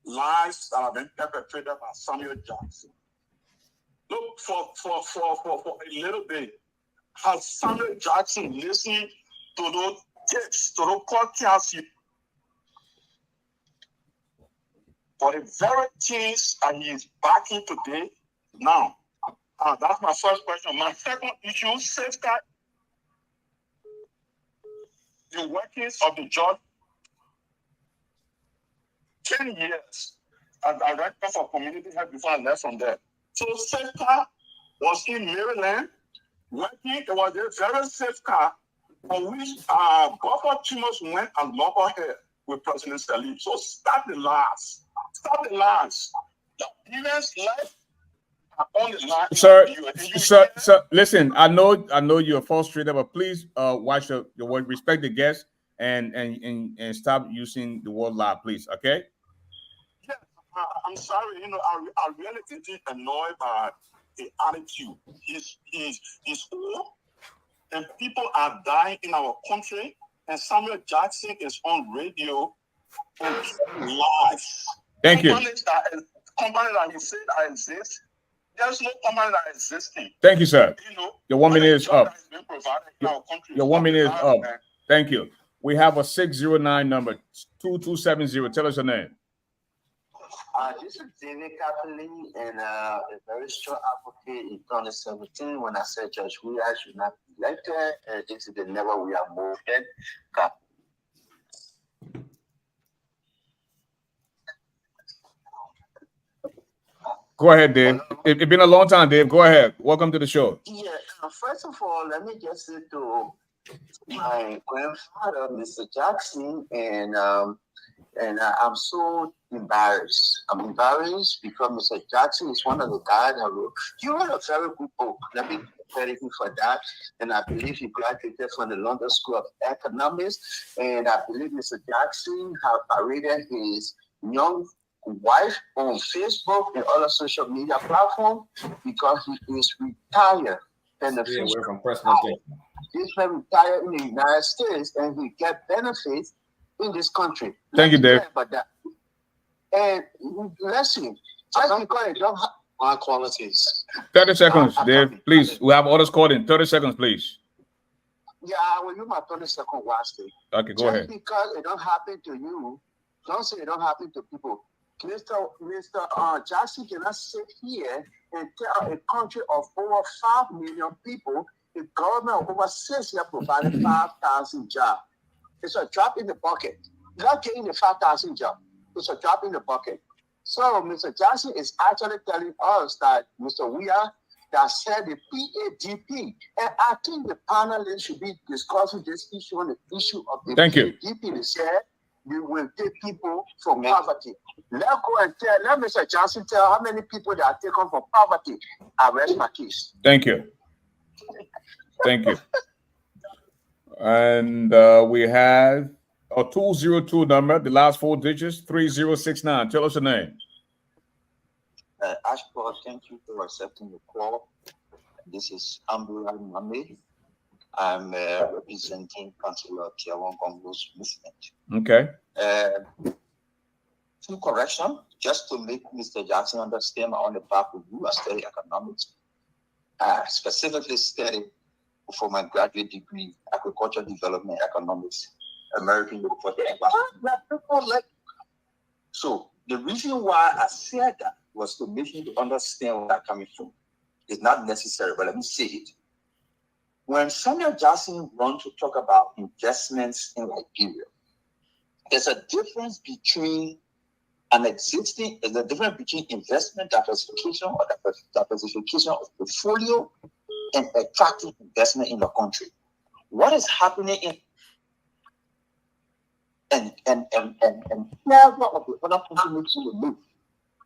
lies that have been perpetrated by Samuel Jackson. Look, for a little bit, has Samuel Jackson listened to those tapes, to those podcasts for the very things that he is backing today? Now, that's my first question. My second issue, safeguard the workings of the judge. 10 years as director for community health before I left from there. So safeguard was in Maryland working. It was a very safe car for which Governor Timos went and locked her with President Salim. So stop the lies. Stop the lies. The events life are on the line. Sir, listen, I know you're frustrated, but please watch your word, respect the guests, and stop using the word lie, please, okay? Yeah, I'm sorry, I really get annoyed by the attitude. He's old, and people are dying in our country, and Samuel Jackson is on radio and lies. Thank you. Companies that he said that exist, there's no company that is existing. Thank you, sir. Your 1 minute is up. Your 1 minute is up. Thank you. We have a 609 number, 2270. Tell us your name. This is David Capley, and a very strong advocate in 2017 when I said Judge Weah should not be elected, and this is the level we are moving. Go ahead, Dave. It's been a long time, Dave. Go ahead. Welcome to the show. Yeah, first of all, let me just say to my grandfather, Mr. Jackson, and I'm so embarrassed. I'm embarrassed because Mr. Jackson is one of the guys that wrote. You wrote a very good book. Let me credit him for that. And I believe he graduated from the London School of Economics. And I believe Mr. Jackson have paraded his young wife on Facebook and other social media platforms because he is retired. And the away from President Clinton. He's retired in the United States and he get benefits in this country. Thank you, Dave. About that. And listen, just because I don't have my qualities. 30 seconds, Dave. Please. We have others called in. 30 seconds, please. Yeah, I will use my 30-second wisely. Okay, go ahead. Just because it don't happen to you, don't say it don't happen to people. Mr. Jackson cannot sit here and tell a country of over 5 million people, the government of over 6 years provided 5,000 jobs. It's a drop in the bucket. Not getting the 5,000 jobs. It's a drop in the bucket. So Mr. Jackson is actually telling us that Mr. Weah that said the PADP, and I think the panelists should be discussing this issue on the issue of the PADP. They said we will take people from poverty. Let Mr. Johnson tell how many people that are taken from poverty. I rest my case. Thank you. Thank you. And we have a 202 number, the last 4 digits, 3069. Tell us your name. ASHFORD, thank you for accepting the call. This is Ambulal Mohammed. I'm representing Councilor Tier 1 Congo's movement. Okay. Some correction, just to make Mr. Jackson understand on the path of you, I study economics. I specifically studied for my graduate degree, agricultural development economics, American University. So the reason why I said that was to make you understand where I'm coming from. It's not necessary, but let me say it. When Samuel Jackson wants to talk about investments in Liberia, there's a difference between investment diversification or diversification of portfolio and attractive investment in the country. What is happening in and several of the other countries to move.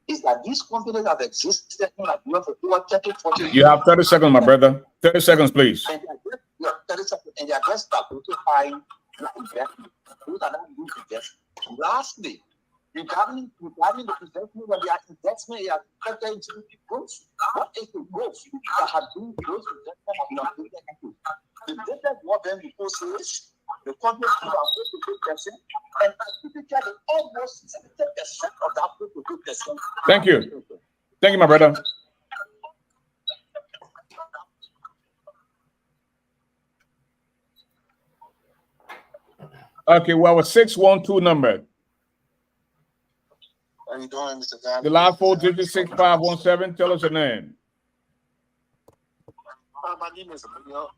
is that these companies have existed in Liberia for over 30, 40 years. You have 30 seconds, my brother. 30 seconds, please. And they are 30 seconds, and they are just diversifying their investment. Those are not good investments. Lastly, regarding the investment, when they are investment, they are expected into the growth. What is the growth that has been growth investment of your business? The business what then before sales, the company is about 52%, and typically almost 70% of that 52%. Thank you. Thank you, my brother. Okay, well, a 612 number. How are you doing, Mr. Garley? The last 4 digits 6517. Tell us your name. My name is Leo.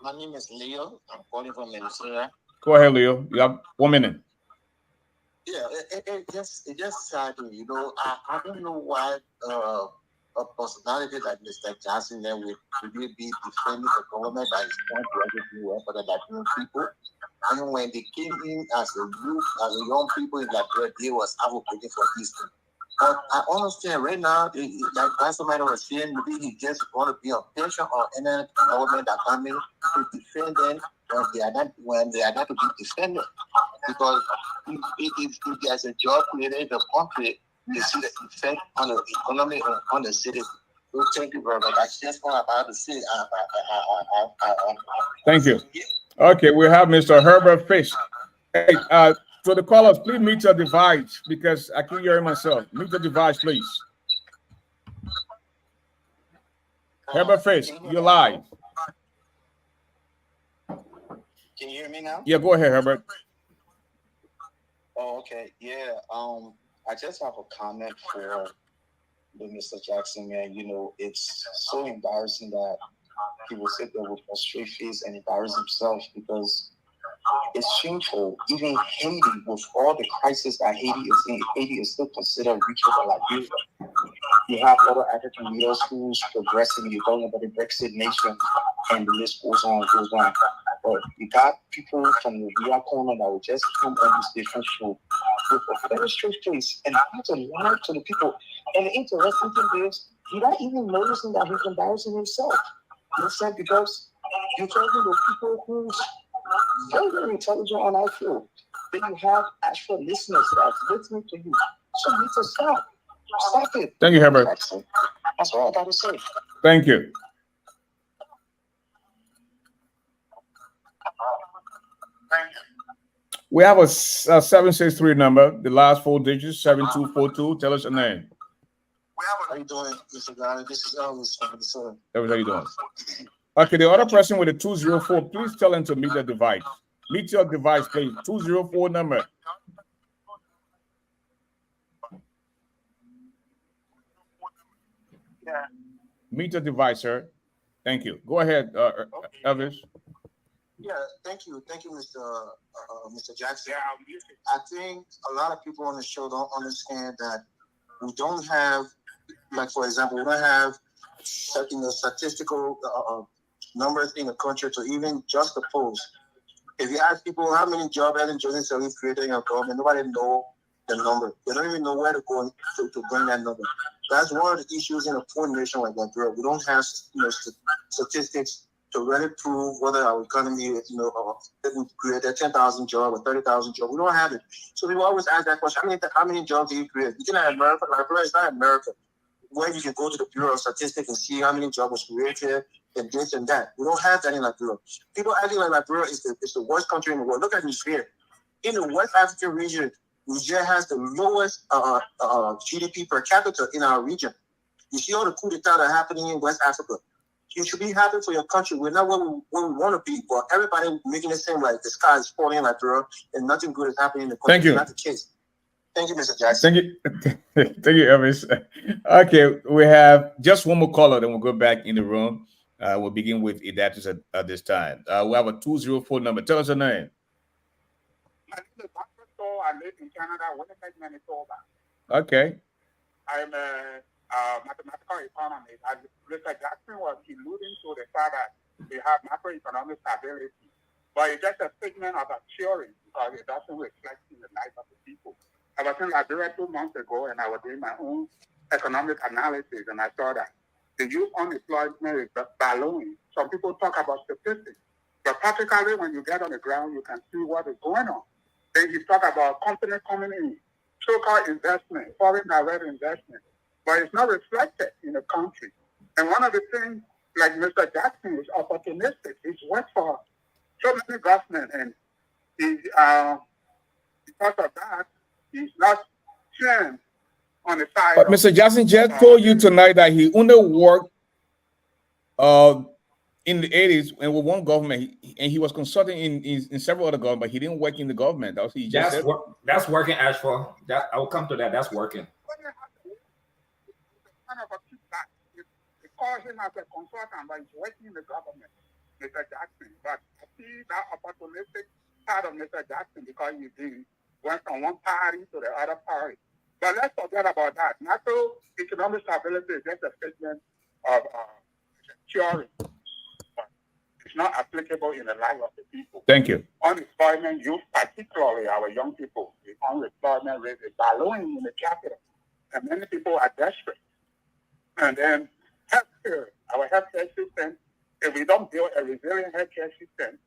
My name is Leo. I'm calling from Minnesota. Go ahead, Leo. You have 1 minute. Yeah, it just sad. You know, I don't know why a personality like Mr. Johnson then would really be defending the government that is trying to actually work for the Liberian people. And when they came in as a youth, as a young people in Liberia, they was advocating for this thing. But I understand right now, like somebody was saying, maybe he just want to be on pension or any government that come in to defend them when they are not to be defended. Because if there's a job created in the country, you see the effect on the economy and on the city. So thank you very much. I just want to say. Thank you. Okay, we have Mr. Herbert Fish. Hey, so the callers, please mute your device because I can't hear myself. Mute your device, please. Herbert Fish, you're live. Can you hear me now? Yeah, go ahead, Herbert. Oh, okay. Yeah. I just have a comment for Mr. Jackson, man. You know, it's so embarrassing that he will sit there with a straight face and embarrass himself because it's shameful. Even Haiti, with all the crisis that Haiti is in, Haiti is still considered richer than Liberia. You have other African leaders who's progressing. You're talking about the Brexit nation, and the list goes on, goes on. But you got people from the real corner that will just come on this different show with a very straight face and have to lie to the people. And the interesting thing is, you're not even noticing that he's embarrassing himself. You understand? Because you're talking to people who's very, very intelligent on our field. Then you have actual listeners that's listening to you. So you need to stop. Stop it. Thank you, Herbert. That's all I got to say. Thank you. We have a 763 number. The last 4 digits 7242. Tell us your name. How you doing, Mr. Garley? This is Elvis from Minnesota. Elvis, how you doing? Okay, the other person with the 204, please tell him to meet the device. Meet your device, please. 204 number. Yeah. Meet the device, sir. Thank you. Go ahead, Elvis. Yeah, thank you, Mr. Jackson. I think a lot of people on the show don't understand that we don't have, like for example, we don't have statistical numbers in the country to even juxtapose. If you ask people how many jobs Ellen Johnson is created in your government, nobody know the number. They don't even know where to go to bring that number. That's one of the issues in a poor nation like Liberia. We don't have statistics to really prove whether our economy, if we created 10,000 jobs or 30,000 jobs. We don't have it. So people always ask that question: how many jobs do you create? You can have America. Liberia is not America, where you can go to the Bureau of Statistics and see how many jobs was created and this and that. We don't have that in Liberia. People acting like Liberia is the worst country in the world. Look at Nigeria. In the West African region, Nigeria has the lowest GDP per capita in our region. You see all the coup d'etat that are happening in West Africa. You should be happy for your country. We're not where we want to be, but everybody making it seem like the sky is falling in Liberia and nothing good is happening in the country. Thank you. It's not the case. Thank you, Mr. Jackson. Thank you. Thank you, Elvis. Okay, we have just one more caller, then we'll go back in the room. We'll begin with Idatus at this time. We have a 204 number. Tell us your name. My name is Dr. Thor. I live in Canada, Winnipeg, Manitoba. Okay. I'm a mathematical economist. As Mr. Jackson was alluding to the fact that we have macroeconomic stability, but it's just a statement of a theory because it doesn't reflect in the life of the people. I was in Liberia 2 months ago, and I was doing my own economic analysis, and I saw that the youth unemployment is ballooning. Some people talk about statistics, but practically when you get on the ground, you can see what is going on. Then you talk about companies coming in, so-called investment, foreign direct investment, but it's not reflected in the country. And one of the things, like Mr. Jackson, is opportunistic. He's worked for so many governments, and he, because of that, he's not seen on the side. But Mr. Jackson just told you tonight that he only worked in the 80s and with one government, and he was consulting in several other governments, but he didn't work in the government. That's what he just said. That's working, ASHFORD. That I will come to that. That's working. They call him as a consultant, but he's working in the government, Mr. Jackson. But I see that opportunistic part of Mr. Jackson because he went from one party to the other party. But let's forget about that. Natural economic stability is just a statement of theory. It's not applicable in the life of the people. Thank you. Unemployment, youth, particularly our young people, the unemployment rate is ballooning in the capital, and many people are desperate. And then healthcare, our healthcare system, if we don't build a resilient healthcare system,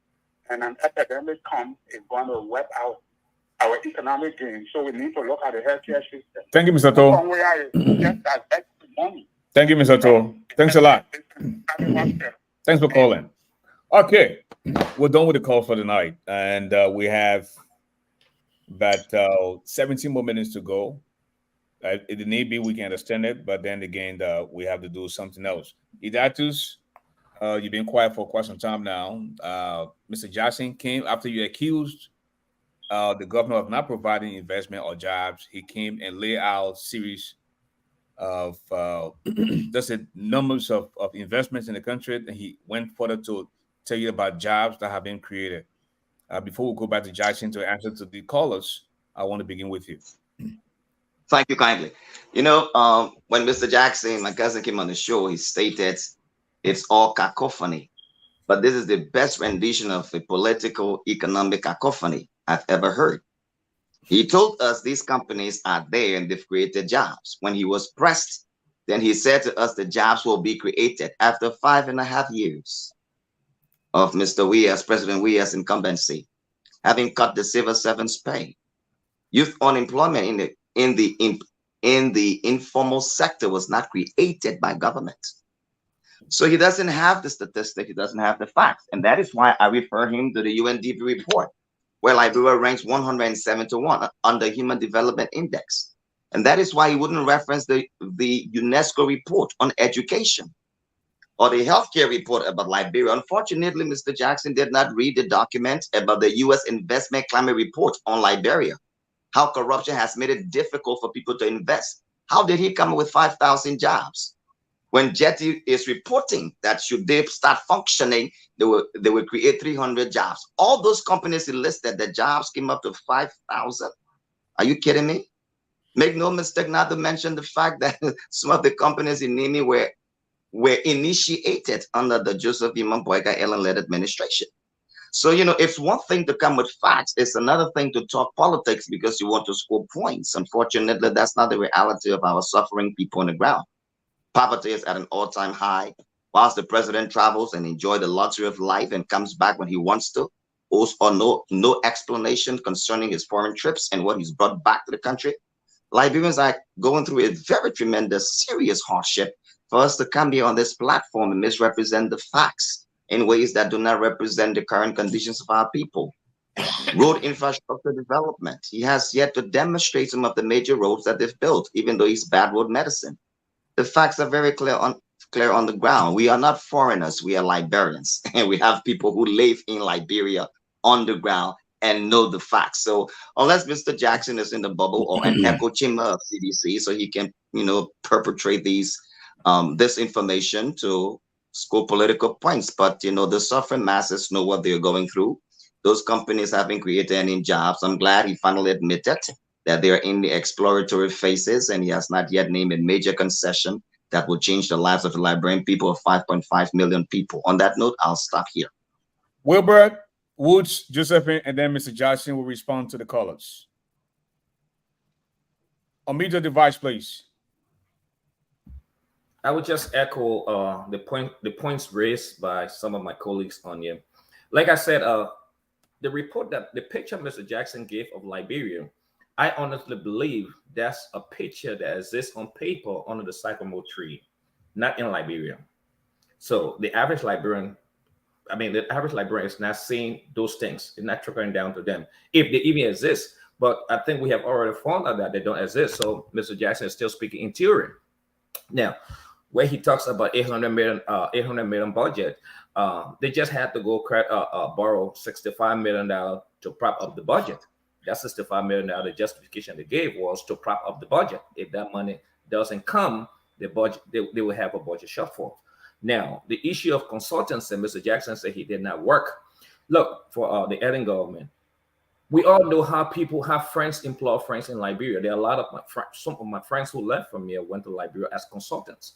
and an epidemic comes, it's going to wipe out our economic gain. So we need to look at the healthcare system. Thank you, Mr. Toh. Thank you, Mr. Toh. Thanks a lot. Thanks for calling. Okay, we're done with the call for tonight, and we have about 17 more minutes to go. If it need be, we can extend it, but then again, we have to do something else. Idatus, you've been quiet for quite some time now. Mr. Jackson came after you accused the governor of not providing investment or jobs. He came and laid out series of just the numbers of investments in the country, and he went further to tell you about jobs that have been created. Before we go back to Jackson to answer to the callers, I want to begin with you. Thank you kindly. You know, when Mr. Jackson, my cousin, came on the show, he stated it's all cacophony. But this is the best rendition of a political economic cacophony I've ever heard. He told us these companies are there and they've created jobs. When he was pressed, then he said to us the jobs will be created after 5.5 years of Mr. Weah's, President Weah's incumbency, having cut the civil servants' pay. Youth unemployment in the informal sector was not created by government. So he doesn't have the statistic, he doesn't have the facts. And that is why I refer him to the UNDP report, where Liberia ranks 171 on the Human Development Index. And that is why he wouldn't reference the UNESCO report on education or the healthcare report about Liberia. Unfortunately, Mr. Jackson did not read the document about the U.S. Investment Climate Report on Liberia, how corruption has made it difficult for people to invest. How did he come up with 5,000 jobs? When Jetty is reporting that should they start functioning, they will create 300 jobs. All those companies he listed, the jobs came up to 5,000. Are you kidding me? Make no mistake, not to mention the fact that some of the companies in Nini were initiated under the Joseph Iman Boyka Ellen-led administration. So, you know, it's one thing to come with facts. It's another thing to talk politics because you want to score points. Unfortunately, that's not the reality of our suffering people on the ground. Poverty is at an all-time high. Whilst the president travels and enjoys the luxury of life and comes back when he wants to, or no explanation concerning his foreign trips and what he's brought back to the country, Liberians are going through a very tremendous, serious hardship for us to come here on this platform and misrepresent the facts in ways that do not represent the current conditions of our people. Road infrastructure development. He has yet to demonstrate some of the major roads that they've built, even though he's bad road medicine. The facts are very clear on the ground. We are not foreigners, we are Liberians. And we have people who live in Liberia on the ground and know the facts. So unless Mr. Jackson is in the bubble or an echo chamber of CDC, so he can, you know, perpetrate these this information to score political points. But, you know, the suffering masses know what they're going through. Those companies haven't created any jobs. I'm glad he finally admitted that they're in the exploratory phases, and he has not yet named a major concession that will change the lives of the Liberian people of 5.5 million people. On that note, I'll stop here. Wilbert, Woods, Josephine, and then Mr. Jackson will respond to the callers. Unmute your device, please. I would just echo the points raised by some of my colleagues on here. Like I said, the picture Mr. Jackson gave of Liberia, I honestly believe that's a picture that exists on paper under the sycamore tree, not in Liberia. So the average Liberian is not seeing those things. It's not trickling down to them, if they even exist. But I think we have already found out that they don't exist. So Mr. Jackson is still speaking in theory. Now, where he talks about 800 million budget, they just had to go borrow $65 million to prop up the budget. That $65 million, the justification they gave was to prop up the budget. If that money doesn't come, the budget they will have a budget shortfall. Now, the issue of consultants, and Mr. Jackson said he did not work. Look, for the Eden government, we all know how people have friends, employ friends in Liberia. There are a lot of some of my friends who left from here went to Liberia as consultants.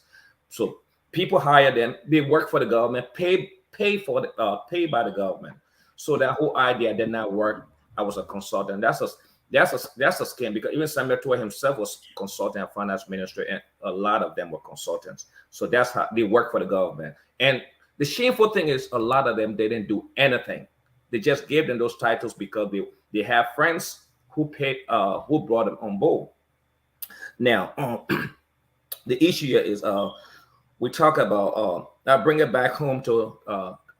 So people hire them, they work for the government, paid by the government. So that whole idea did not work. I was a consultant. That's a scam, because even Samuel Toy himself was consultant and finance minister, and a lot of them were consultants. So that's how they work for the government. And the shameful thing is, a lot of them, they didn't do anything. They just gave them those titles because they have friends who brought them on board. Now, the issue here is we talk about, I'll bring it back home to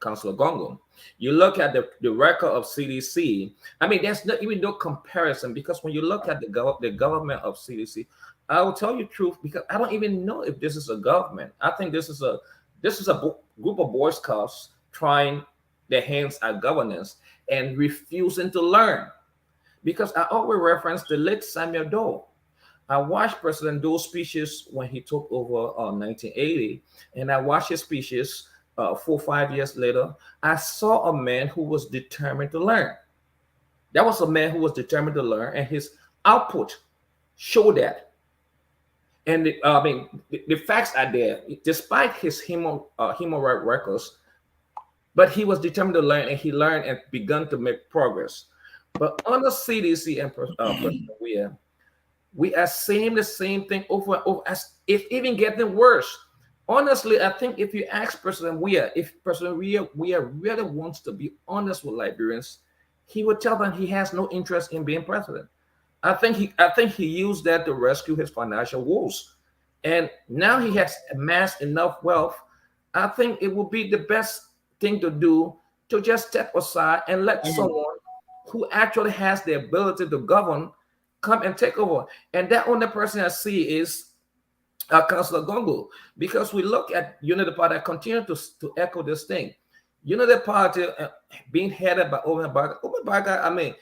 Councilor Gongo. You look at the record of CDC. I mean, there's not even no comparison, because when you look at the government of CDC, I will tell you the truth, because I don't even know if this is a government. I think this is a group of Boy Scouts trying their hands at governance and refusing to learn. Because I always reference the late Samuel Doe. I watched President Doe's speeches when he took over in 1980, and I watched his speeches 4 or 5 years later. I saw a man who was determined to learn. That was a man who was determined to learn, and his output showed that. And the facts are there, despite his human rights records. But he was determined to learn, and he learned and begun to make progress. But under CDC and President we are saying the same thing over and over, as if even getting worse. Honestly, I think if you ask President Weah, if President Weah really wants to be honest with Liberians, he would tell them he has no interest in being president. I think he used that to rescue his financial woes. And now he has amassed enough wealth. I think it would be the best thing to do to just step aside and let someone who actually has the ability to govern come and take over. And that only person I see is Councilor Gongo, because we look at Unity Party. I continue to echo this thing. Unity Party being headed by Omen Baga. Omen Baga,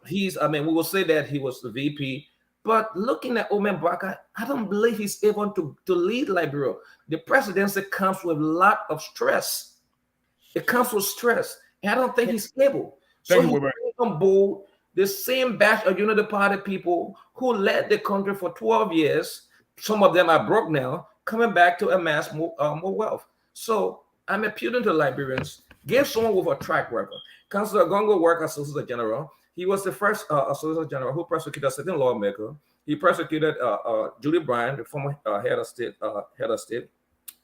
we will say that he was the VP, but looking at Omen Baga, I don't believe he's able to lead Liberia. The presidency comes with a lot of stress. It comes with stress, and I don't think he's able. So he's on board the same batch of Unity Party people who led the country for 12 years. Some of them are broke now, coming back to amass more wealth. So I'm appealing to Liberians, give someone with a track record. Councilor Gongo worked as Solicitor General. He was the first Solicitor General who prosecuted a sitting lawmaker. He prosecuted Julie Bryan, the former head of state.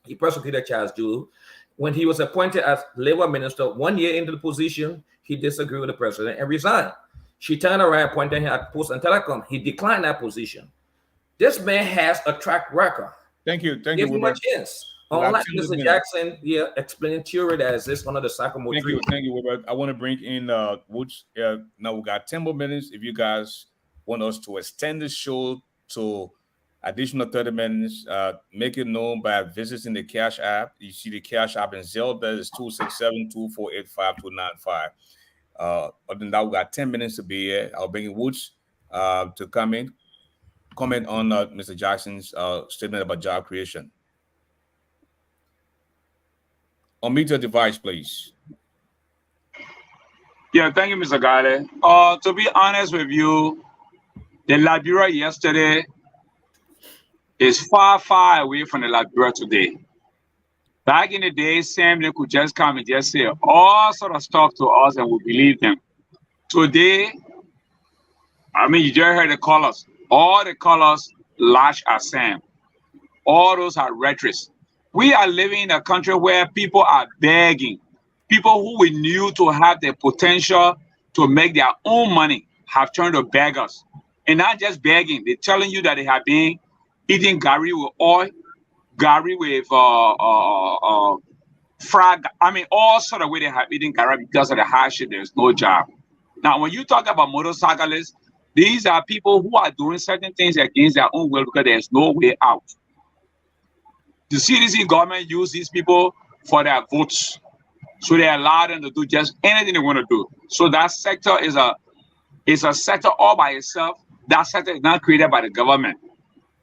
He prosecuted Charles Jewell. When he was appointed as Labor Minister, 1 year into the position, he disagreed with the president and resigned. She turned around, appointed him at Post and Telecom. He declined that position. This man has a track record. Thank you. Give him a chance. Unlike Mr. Jackson here explaining theory that exists under the sycamore tree. Thank you, Wilbert. I want to bring in Woods. Now we got 10 more minutes. If you guys want us to extend the show to additional 30 minutes, make it known by visiting the Cash App. You see the Cash App in Zelle. That is 267-2485-295. Other than that, we got 10 minutes to be here. I'll bring in Woods to comment on Mr. Jackson's statement about job creation. Unmute your device, please. Yeah, thank you, Mr. Garley. To be honest with you, the Liberia yesterday is far, far away from the Liberia today. Back in the day, Samuel could just come and just say all sort of stuff to us and we believe them. Today, you just heard the colors. All the colors large as sand. All those are rhetorics. We are living in a country where people are begging. People who we knew to have the potential to make their own money have turned to beggars. And not just begging, they're telling you that they have been eating gari with oil, gari with frag. I mean, all sort of way they have eaten gari because of the hardship. There's no job. Now, when you talk about motorcyclists, these are people who are doing certain things against their own will because there's no way out. The CDC government use these people for their votes. So they allow them to do just anything they want to do. So that sector is a sector all by itself. That sector is not created by the government.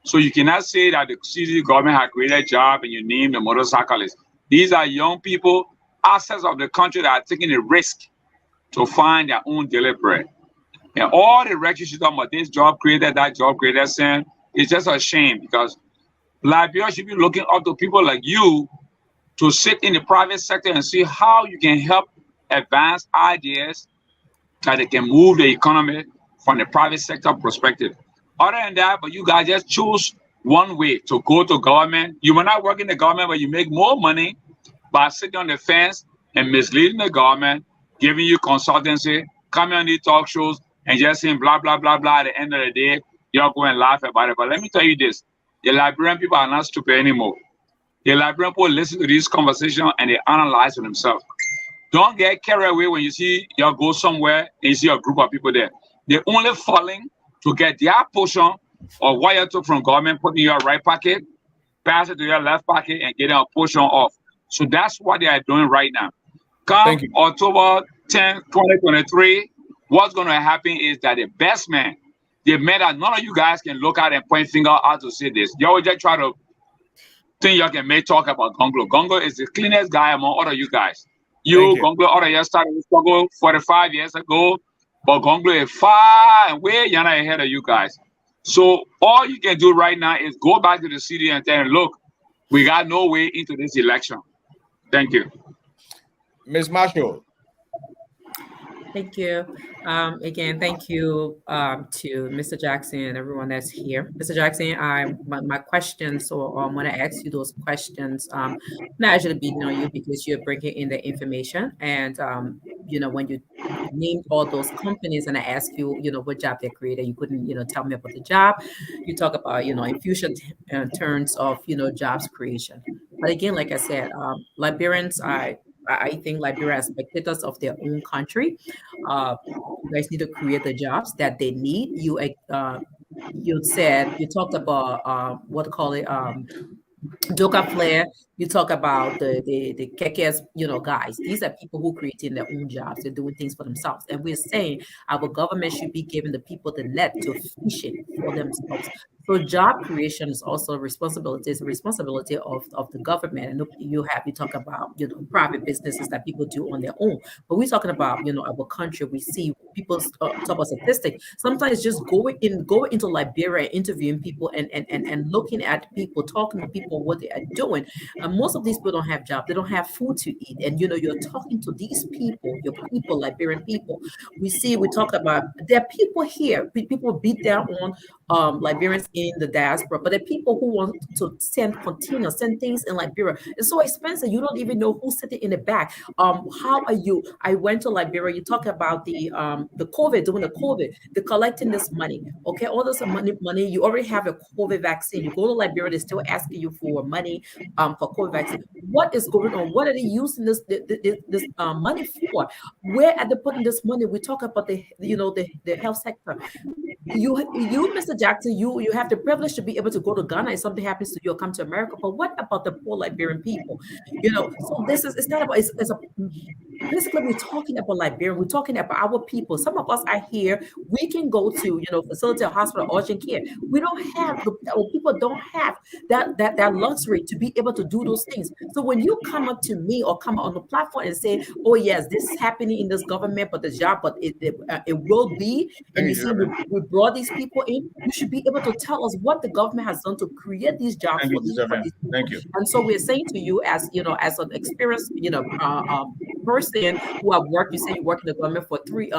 So you cannot say that the CDC government has created a job and you name the motorcyclists. These are young people, assets of the country that are taking a risk to find their own daily bread. And all the records you talk about this job created, that job created, saying it's just a shame because Liberia should be looking up to people like you to sit in the private sector and see how you can help advance ideas that they can move the economy from the private sector perspective. Other than that, but you guys just choose one way to go to government. You may not work in the government, but you make more money by sitting on the fence and misleading the government, giving you consultancy, coming on these talk shows, and just saying blah, blah, blah, blah. At the end of the day, you'll go and laugh about it. But let me tell you this, the Liberian people are not stupid anymore. The Liberian people listen to this conversation and they analyze for themselves. Don't get carried away when you see you go somewhere and you see a group of people there. They're only falling to get their portion of what you took from government, put in your right pocket, pass it to your left pocket, and get a portion off. So that's what they are doing right now. Come October 10, 2023, what's going to happen is that the best man, the man that none of you guys can look at and point finger out to say this. You always just try to think you can make talk about Gonglo. Gonglo is the cleanest guy among all of you guys. You, Gonglo, all of you started with struggle 45 years ago, but Gonglo is far and way ahead of you guys. So all you can do right now is go back to the city and tell them, look, we got no way into this election. Thank you. Ms. Marshall. Thank you. Again, thank you to Mr. Jackson and everyone that's here. Mr. Jackson, my questions, or I'm going to ask you those questions, not actually beating on you because you're bringing in the information. And, when you named all those companies and I asked you, what job they created, you couldn't, tell me about the job. You talk about, infusion terms of, jobs creation. But again, like I said, Liberians I think Liberia as spectators of their own country. You guys need to create the jobs that they need. You talked about Doka Flair, you talk about the kekes, guys. These are people who creating their own jobs. They're doing things for themselves. And we're saying our government should be giving the people the net to fish it for themselves. So job creation is also a responsibility. It's a responsibility of the government. And you talk about, private businesses that people do on their own. But we're talking about, our country. We see people talk about statistics. Sometimes just going into Liberia, interviewing people and looking at people, talking to people, what they are doing. And most of these people don't have jobs. They don't have food to eat. And, you're talking to these people, your people, Liberian people. We talk about, there are people here, people beat down on Liberians in the diaspora, but the people who want to send things in Liberia, it's so expensive. You don't even know who's sitting in the back. How are you? I went to Liberia. You talk about the COVID, during the COVID, they're collecting this money. Okay, all this money. You already have a COVID vaccine. You go to Liberia, they're still asking you for money for COVID vaccine. What is going on? What are they using this money for? Where are they putting this money? We talk about the health sector. You, Mr. Jackson, you have the privilege to be able to go to Ghana if something happens to you or come to America. But what about the poor Liberian people? So it's not about, basically we're talking about Liberia. We're talking about our people. Some of us are here. We can go to, facility or hospital, urgent care. We don't have, people don't have that luxury to be able to do those things. So when you come up to me or come on the platform and say, oh yes, this is happening in this government, but the job, but it will be, and you see we brought these people in, you should be able to tell us what the government has done to create these jobs for these people. Thank you. And so we're saying to you as, as an experienced, person who have worked, you say you work in the government for 3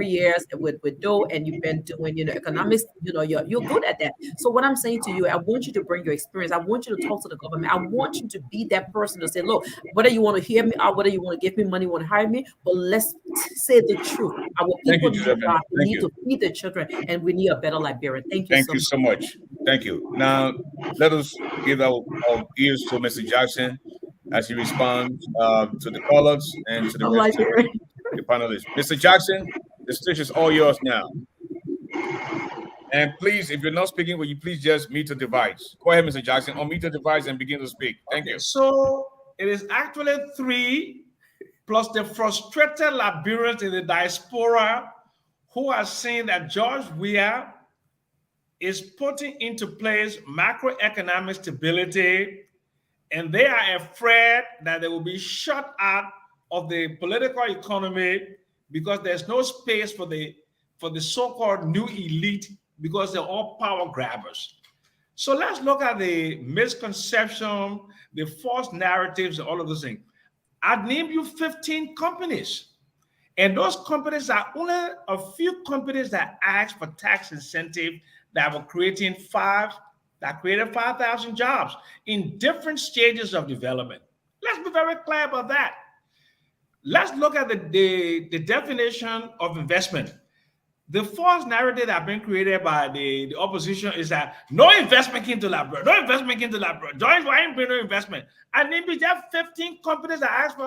years with Doe, and you've been doing, economics, you're good at that. So what I'm saying to you, I want you to bring your experience. I want you to talk to the government. I want you to be that person to say, look, whether you want to hear me out, whether you want to give me money, want to hire me, but let's say the truth. Our Thank you, people need Josephine. jobs, we Thank need you. to feed the children, and we need a better Liberia. Thank you Thank you so much. Thank you. Now, let us give our ears to Mr. Jackson as he responds to the callers and to the I'm rest of Liberian. the panelists. Mr. Jackson, the stage is all yours now. And please, if you're not speaking, will you please just mute the device? Go ahead, Mr. Jackson, unmute the device and begin to speak. Thank you. So it is actually 3 plus the frustrated Liberians in the diaspora who are saying that George Weah is putting into place macroeconomic stability, and they are afraid that they will be shut out of the political economy because there's no space for the so-called new elite, because they're all power grabbers. So let's look at the misconception, the false narratives, and all of those things. I'd name you 15 companies. And those companies are only a few companies that ask for tax incentive that were created 5,000 jobs in different stages of development. Let's be very clear about that. Let's look at the definition of investment. The false narrative that has been created by the opposition is that no investment into Liberia, no investment into Liberia. Join why ain't bring no investment. And maybe there are 15 companies that ask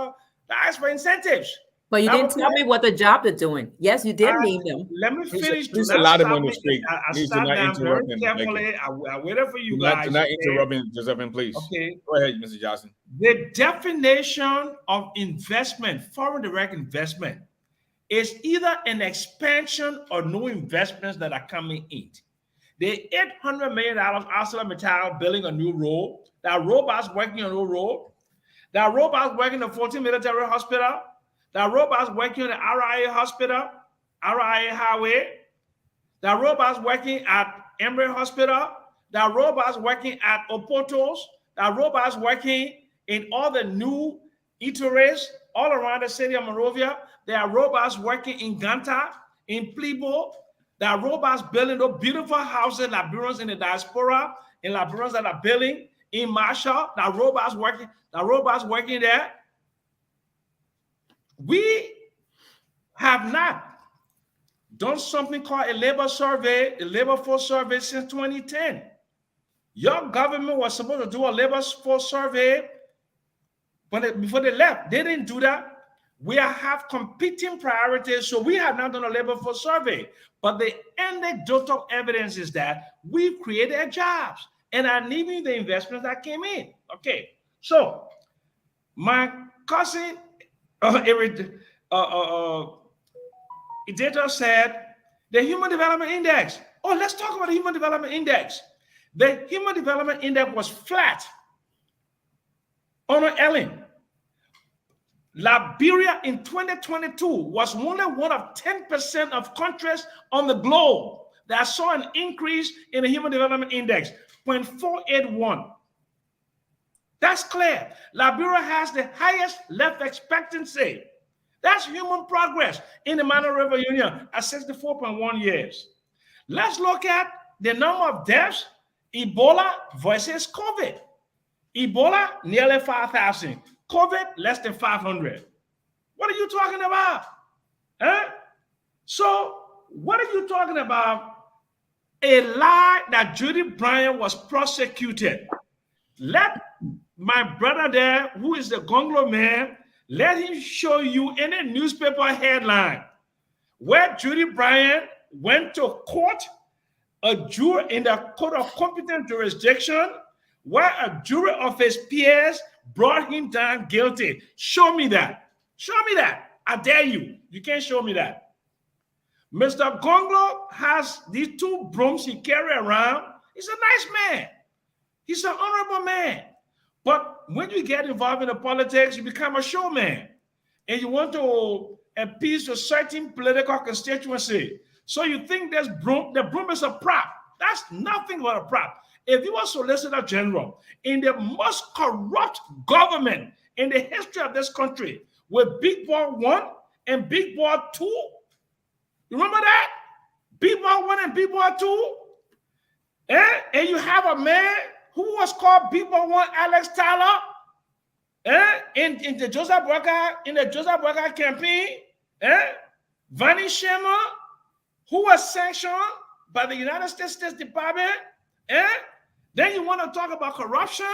for incentives. But you didn't tell me what the job they're doing. Yes, you did name them. Let me finish. Please allow them to speak. I Please do sat not down very interrupt him. carefully. I waited for you guys. Do not interrupt him, Josephine, please. Okay. Go ahead, Mr. Johnson. The definition of investment, foreign direct investment, is either an expansion or no investments that are coming in. The $800 million ArcelorMittal building a new road, that robots working on a new road, that robots working in the 14 military hospital, that robots working on the RIA hospital, RIA highway, that robots working at Emory Hospital, that robots working at Oporto's, that robots working in all the new eateries all around the city of Monrovia. There are robots working in Ganta, in Plebo. There are robots building those beautiful houses, Liberians in the diaspora, and Liberians that are building in Marshall. There are robots working there. We have not done something called a labor survey, a labor force survey since 2010. Your government was supposed to do a labor force survey before they left. They didn't do that. We have competing priorities, so we have not done a labor force survey. But the anecdotal evidence is that we've created jobs and are needing the investments that came in. Okay, so my cousin, Editor said the Human Development Index. Oh, let's talk about the Human Development Index. The Human Development Index was flat. Honor Ellen. Liberia in 2022 was only one of 10% of countries on the globe that saw an increase in the Human Development Index, 0.481. That's clear. Liberia has the highest life expectancy. That's human progress in the Mano River Union at 64.1 years. Let's look at the number of deaths, Ebola versus COVID. Ebola, nearly 5,000. COVID, less than 500. What are you talking about? Huh? So, what are you talking about? A lie that Judy Bryant was prosecuted. Let my brother there, who is the Gonglo man, let him show you any newspaper headline where Judy Bryant went to court, a jury in the court of competent jurisdiction, where a jury of his peers brought him down guilty. Show me that. Show me that. I dare you. You can't show me that. Mr. Gonglo has these 2 brooms he carries around. He's a nice man. He's an honorable man. But when you get involved in the politics, you become a showman. And you want to appease a certain political constituency. So you think this broom, the broom is a prop. That's nothing but a prop. If you were Solicitor General in the most corrupt government in the history of this country, with Big Boy 1 and Big Boy 2. You remember that? Big Boy 1 and Big Boy 2? And you have a man who was called Big Boy 1, Alex Tyler, in the Joseph Burger campaign. Vanny Sherman, who was sanctioned by the United States State Department. Then you want to talk about corruption?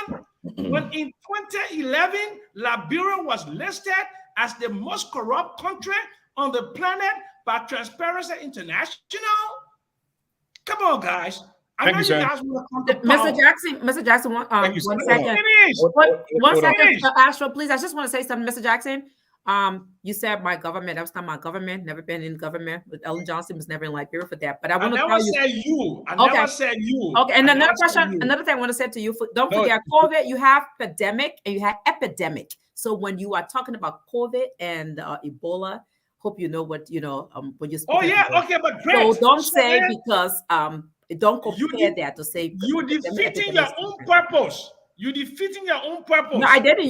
When in 2011, Liberia was listed as the most corrupt country on the planet by Transparency International. Come on, guys. I know you guys will come to power. Mr. Jackson, one second. One second, Astro, please. I just want to say something, Mr. Jackson. You said my government. That was not my government. Never been in government. With Ellen Johnson was never in Liberia for that. But I want to tell you. I never said you. Okay, and another question, another thing I want to say to you. Don't forget COVID. You have pandemic and you have epidemic. So when you are talking about COVID and Ebola, hope you know what when you speak. Oh yeah, okay, but great. So don't say because don't compare that to say you're defeating your own purpose. You're defeating your own purpose. No, I didn't.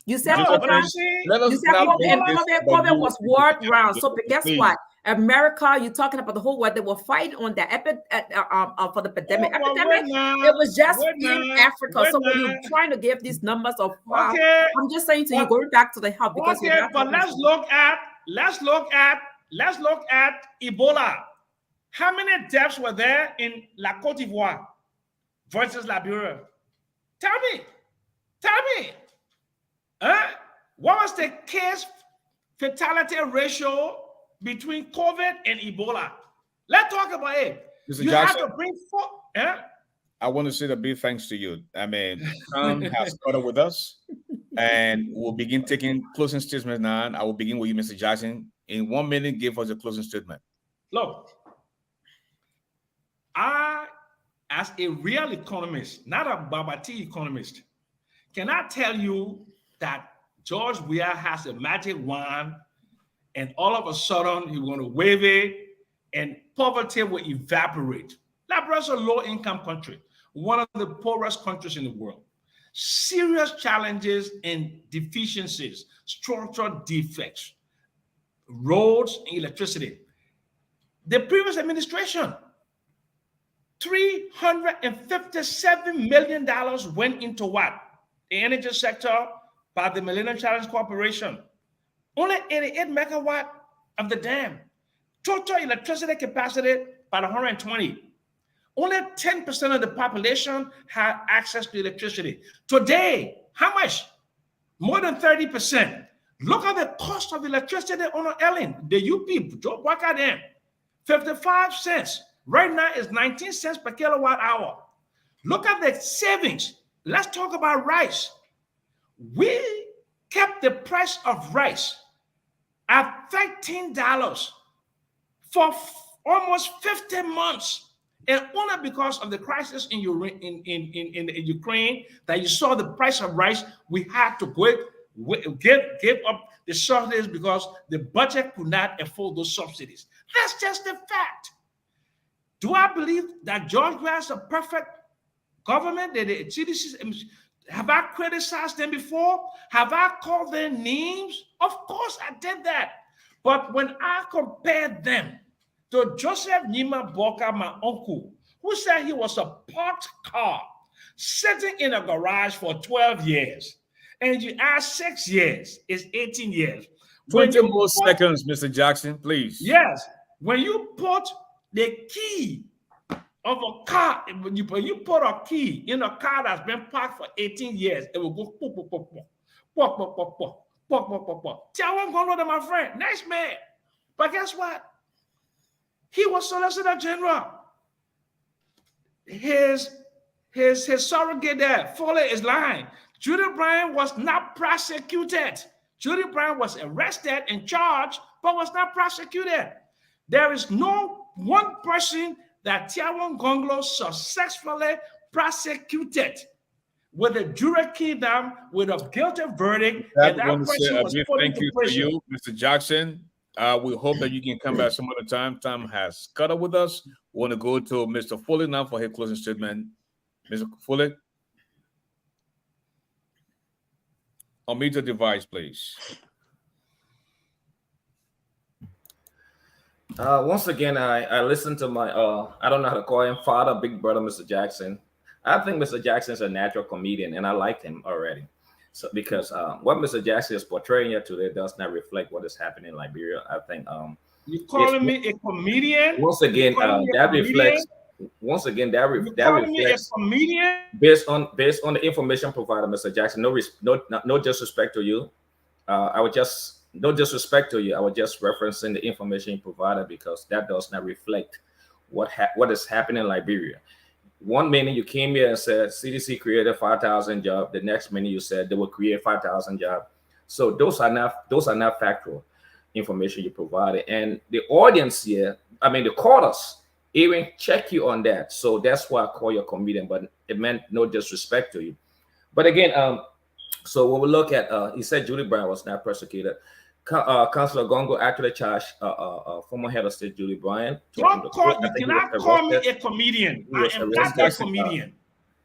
You said COVID was world round. So guess what? America, you're talking about the whole world. They were fighting on the for the epidemic. It was just in Africa. So when you're trying to give these numbers of I'm just saying to you, going back to the health because but let's look at Ebola. How many deaths were there in La Côte d'Ivoire versus Liberia? Tell me. What was the case fatality ratio between COVID and Ebola? Let's talk about it. Mr. You Jackson, have to bring forth. I want to say a big thanks to you. I mean, Tom has started with us, and we'll begin taking closing statements now. I will begin with you, Mr. Jackson. In 1 minute, give us a closing statement. Look, I, as a real economist, not a Babati economist, can I tell you that George Weah has a magic wand and all of a sudden he's going to wave it and poverty will evaporate? Liberia is a low-income country, one of the poorest countries in the world. Serious challenges and deficiencies, structural defects, roads, and electricity. The previous administration, $357 million went into what? The energy sector by the Millennium Challenge Corporation. Only 88 megawatt of the dam. Total electricity capacity by 120. Only 10% of the population had access to electricity. Today, how much? More than 30%. Look at the cost of electricity on Ellen, the UP, Joe Walker Dam, 55 cents. Right now it's 19 cents per kilowatt hour. Look at the savings. Let's talk about rice. We kept the price of rice at $13 for almost 50 months. And only because of the crisis in Ukraine that you saw the price of rice, we had to give up the subsidies because the budget could not afford those subsidies. That's just a fact. Do I believe that George Weah is a perfect government? That the CDC, have I criticized them before? Have I called their names? Of course I did that. But when I compared them to Joseph Nima Boka, my uncle, who said he was a parked car sitting in a garage for 12 years, and you add 6 years, it's 18 years. 20 more seconds, Mr. Jackson, please. Yes. When you put the key of a car, when you put a key in a car that's been parked for 18 years, it will go pop, pop, pop, pop, pop, pop, pop, pop, pop, pop, pop. Tiawan Gondo, my friend, nice man. But guess what? He was Solicitor General. His surrogate there, Foley, is lying. Judy Bryant was not prosecuted. Judy Bryant was arrested and charged, but was not prosecuted. There is no one person that Tiawan Gonglo successfully prosecuted with a jury kingdom with a guilty verdict. And that person was put thank into you prison. to you, Mr. Jackson. We hope that you can come back some other time. Time has cut up with us. We want to go to Mr. Foley now for his closing statement. Mr. Foley. Unmute your device, please. Once again, I listened to my I don't know how to call him, father, big brother, Mr. Jackson. I think Mr. Jackson is a natural comedian, and I like him already. So because what Mr. Jackson is portraying here today does not reflect what is happening in Liberia. I think you calling me a comedian? Once again, that reflects. Once again, that reflects a comedian based on the information provided, Mr. Jackson. No disrespect to you. I would just no disrespect to you. I was just referencing the information you provided because that does not reflect what is happening in Liberia. One minute you came here and said CDC created 5,000 jobs. The next minute you said they will create 5,000 jobs. So those are not factual information you provided. And the audience here, I mean the callers, even check you on that. So that's why I call you a comedian, but it meant no disrespect to you. But again, so when we look at, he said Julie Brown was not persecuted. Councillor Gongo actually charged former head of state Julie Bryan. You cannot call me a comedian. I am not a comedian.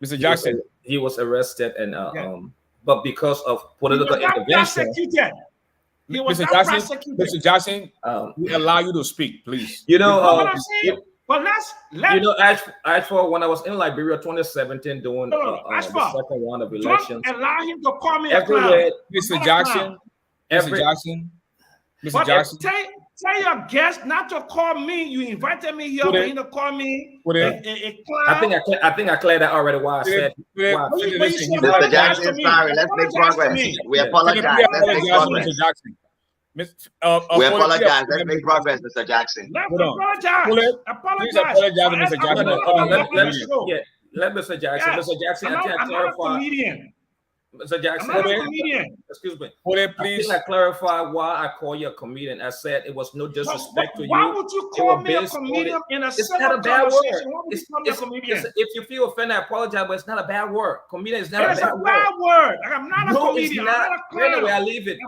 Mr. Jackson. He was arrested and but because of political intervention. He was Mr. not Jackson, prosecuted. Mr. Jackson, we allow you to speak, please. You know, but you know, ASHFORD, when I was in Liberia 2017 doing the second round of elections, don't allow him to call me everywhere, Mr. Jackson, Mr. Jackson. Tell your guest not to call me. You invited me here for him to call me a clown. I think I cleared that already. Why I said. Mr. Jackson, sorry. Let's make progress. We apologize. Let's make progress. Mr. Jackson. We apologize. Let's make progress, Mr. Jackson. Apologize. Please apologize, Mr. Jackson. Let Mr. Jackson. Mr. Jackson, I think I clarified. Mr. Jackson, excuse me. Please. I think I clarified why I call you a comedian. I said it was no disrespect to you. Why would you call me a comedian in a It's not a bad word. If you feel offended, I apologize, but it's not a bad word. Comedian is not a bad word. I'm not a comedian. Anyway, I leave it.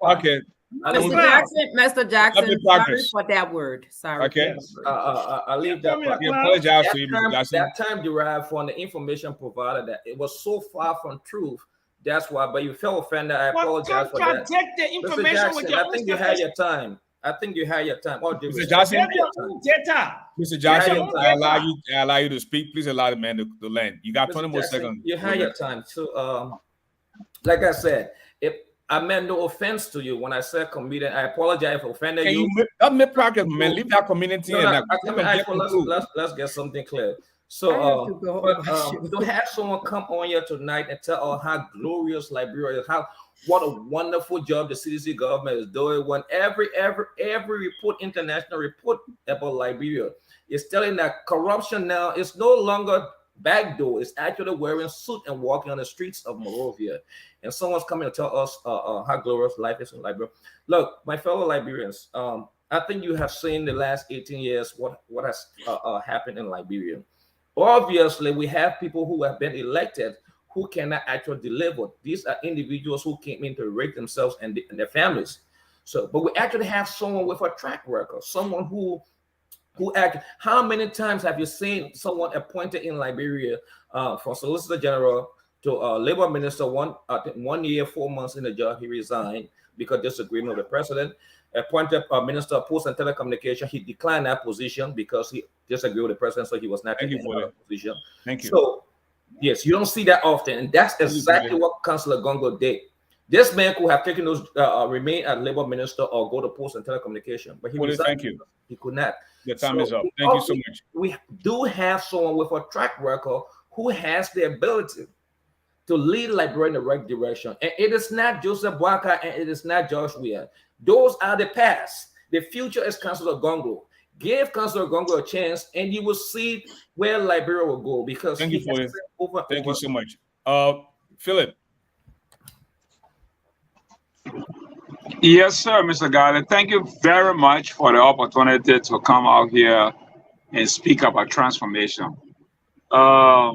Okay. Mr. Jackson, sorry for that word. Sorry. Okay. I leave that. We apologize to you, Mr. Jackson. That time derived from the information provided that it was so far from truth. That's why. But you felt offended. I apologize for that. Mr. Jackson, I think you had your time. Mr. Jackson, Mr. Jackson, I allow you to speak. Please allow the man to land. You got 20 more seconds. You had your time. So, like I said, if I meant no offense to you when I said comedian, I apologize for offending you. Not make progress, man. Leave that community let's get something clear. So, to have someone come on here tonight and tell us how glorious Liberia is, what a wonderful job the CDC government is doing, when every report, international report about Liberia is telling that corruption now is no longer backdoor, it's actually wearing suit and walking on the streets of Monrovia. And someone's coming to tell us how glorious life is in Liberia. Look, my fellow Liberians, I think you have seen the last 18 years what has happened in Liberia. Obviously, we have people who have been elected who cannot actually deliver. These are individuals who came in to rate themselves and their families. So, but we actually have someone with a track record, someone who act. How many times have you seen someone appointed in Liberia from Solicitor General to Labor Minister? 1 year, 4 months in the job, he resigned because disagreement with the president. Appointed Minister of Post and Telecommunication, he declined that position because he disagreed with the president, so he was not taking that position. Thank you. So, yes, you don't see that often, and that's exactly what Councillor Gongo did. This man could have taken those, remain as Labor Minister or go to Post and Telecommunication, but he resigned. Thank you. He could not. Your time is up. Thank you so much. We do have someone with a track record who has the ability to lead Liberia in the right direction. And it is not Joseph Boaka and it is not Josh Weir. Those are the past. The future is Councillor Gongo. Give Councillor Gongo a chance and you will see where Liberia will go. Because thank you for it. Thank you so much. Philip. Yes, sir, Mr. Garley. Thank you very much for the opportunity to come out here and speak about transformation. Our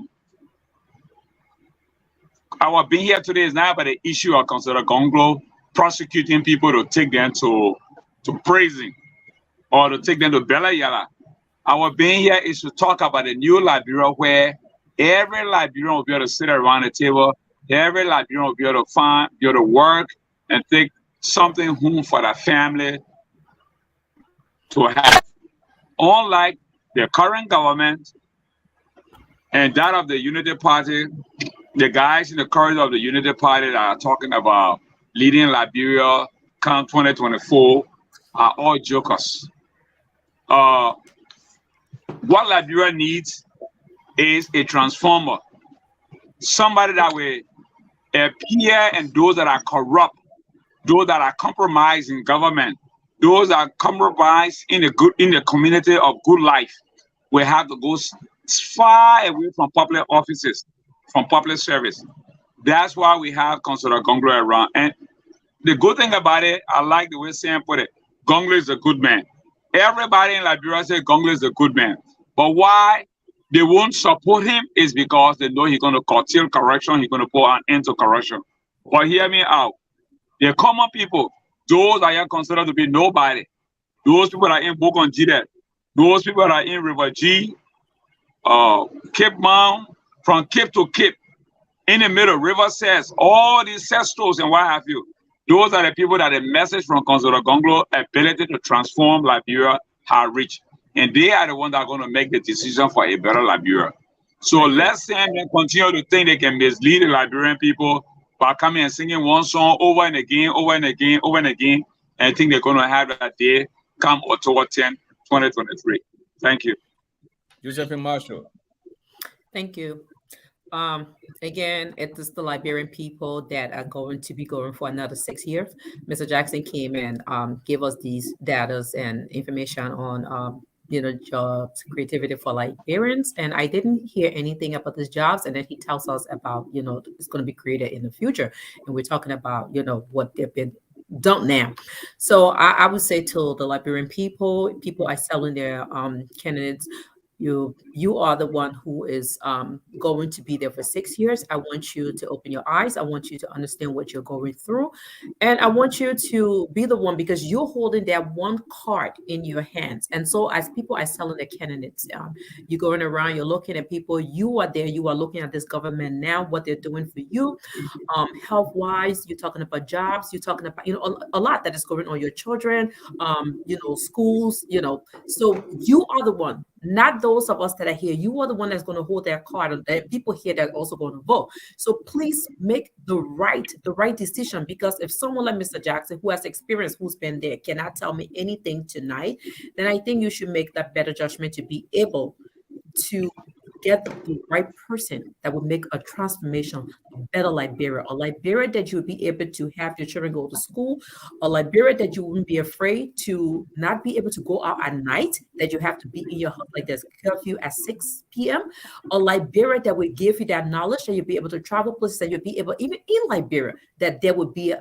being here today is not about the issue of Councillor Gongo prosecuting people to take them to prison or to take them to Bella Yala. Our being here is to talk about a new Liberia where every Liberian will be able to sit around the table Every Liberian will be able to work and take something home for their family to have. Unlike the current government and that of the Unity Party, the guys in the corridor of the Unity Party that are talking about leading Liberia come 2024 are all jokers. What Liberia needs is a transformer. Somebody that will appear and those that are corrupt, those that are compromised in government, those that are compromised in the community of good life will have to go far away from public offices, from public service. That's why we have Councillor Gonglo around. And the good thing about it, I like the way Sam put it, Gonglo is a good man. Everybody in Liberia says Gonglo is a good man. But why they won't support him is because they know he's going to curtail corruption, he's going to put an end to corruption. But hear me out. The common people, those that are considered to be nobody, those people that are in Bokon Jidet, those people that are in River G, Cape Mount, from Cape to Cape, in the middle, River says, all these cestos and what have you, those are the people that the message from Councillor Gonglo ability to transform Liberia have reached. And they are the ones that are going to make the decision for a better Liberia. So let's say they continue to think they can mislead the Liberian people by coming and singing one song over and again, over and again, over and again, and think they're going to have that day come October 10, 2023. Thank you. Josephine Marshall. Thank you. Again, it is the Liberian people that are going to be going for another 6 years. Mr. Jackson came and gave us these data and information on jobs, creativity for Liberians. And I didn't hear anything about these jobs. And then he tells us about, it's going to be created in the future. And we're talking about, what they've been done now. So I would say to the Liberian people are selling their candidates, you are the one who is going to be there for 6 years. I want you to open your eyes. I want you to understand what you're going through. And I want you to be the one, because you're holding that one card in your hands. And so as people are selling their candidates, you're going around, you're looking at people, you are there, you are looking at this government now, what they're doing for you, health-wise, you're talking about jobs, you're talking about, a lot that is going on, your children, schools, so you are the one, not those of us that are here. You are the one that's going to hold that card, and people here that are also going to vote. So please make the right decision, because if someone like Mr. Jackson, who has experience, who's been there, cannot tell me anything tonight, then I think you should make that better judgment to be able to get the right person that will make a transformation, a better Liberia, a Liberia that you would be able to have your children go to school, a Liberia that you wouldn't be afraid to not be able to go out at night, that you have to be in your house, like there's curfew at 6 p.m., a Liberia that will give you that knowledge, that you'll be able to travel places, that you'll be able, even in Liberia, that there would be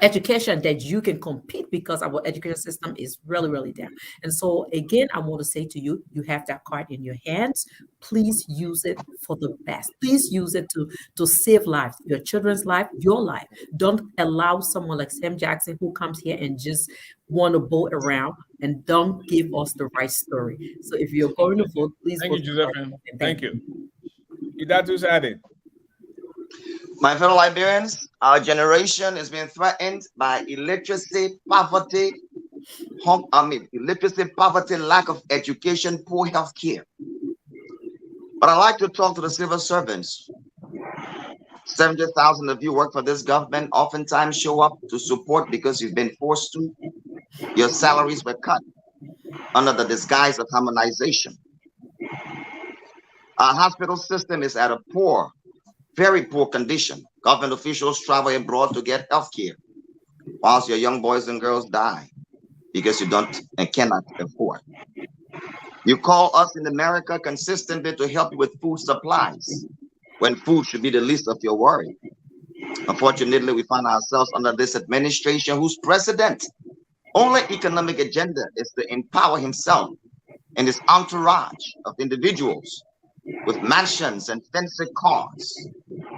education that you can compete, because our education system is really, really down. And so again, I want to say to you, you have that card in your hands. Please use it for the best. Please use it to save lives, your children's life, your life. Don't allow someone like Sam Jackson, who comes here and just want to vote around, and don't give us the right story. So if you're going to vote, please Thank vote. you, Josephine. Thank you. Idatus Ade. My fellow Liberians, our generation is being threatened by illiteracy, poverty, lack of education, poor health care. But I like to talk to the civil servants. 70,000 of you work for this government, oftentimes show up to support because you've been forced to. Your salaries were cut under the disguise of harmonization. Our hospital system is at a poor, very poor condition. Government officials travel abroad to get health care, whilst your young boys and girls die because you don't and cannot afford. You call us in America consistently to help you with food supplies, when food should be the least of your worry. Unfortunately, we find ourselves under this administration whose president only economic agenda is to empower himself and his entourage of individuals with mansions and fancy cars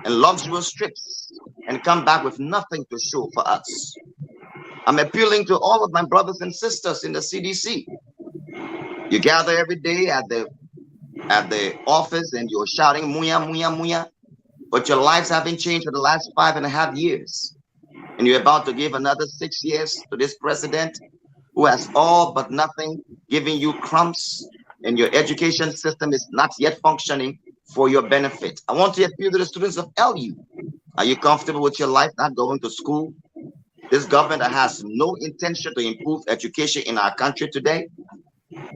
and luxurious trips, and come back with nothing to show for us. I'm appealing to all of my brothers and sisters in the CDC. You gather every day at the office and you're shouting muya muya muya. but your lives haven't changed for the last 5.5 years. And you're about to give another 6 years to this president who has all but nothing, giving you crumbs, and your education system is not yet functioning for your benefit. I want to appeal to the students of LU. Are you comfortable with your life not going to school? This government that has no intention to improve education in our country today.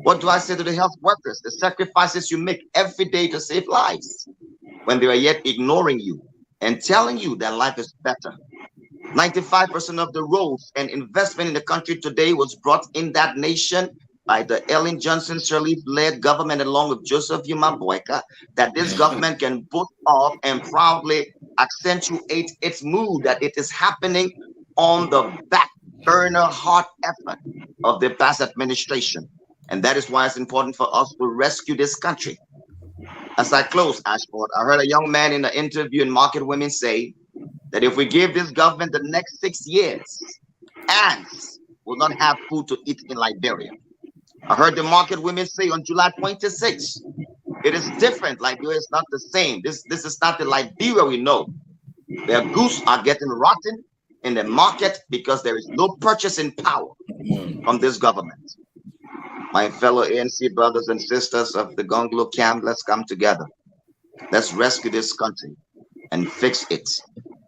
What do I say to the health workers? The sacrifices you make every day to save lives, when they are yet ignoring you and telling you that life is better. 95% of the roads and investment in the country today was brought in that nation by the Ellen Johnson Sirleaf-led government, along with Joseph Yuma Boyka, that this government can boast of and proudly accentuate its mood that it is happening on the back burner hard effort of the past administration. And that is why it's important for us to rescue this country. As I close, Ashford, I heard a young man in an interview in Market Women say that if we give this government the next 6 years, ants will not have food to eat in Liberia. I heard the Market Women say on July 26th, it is different. Liberia is not the same. This is not the Liberia we know. Their goose are getting rotten in the market because there is no purchasing power from this government. My fellow ANC brothers and sisters of the Gonglo camp, let's come together. Let's rescue this country and fix it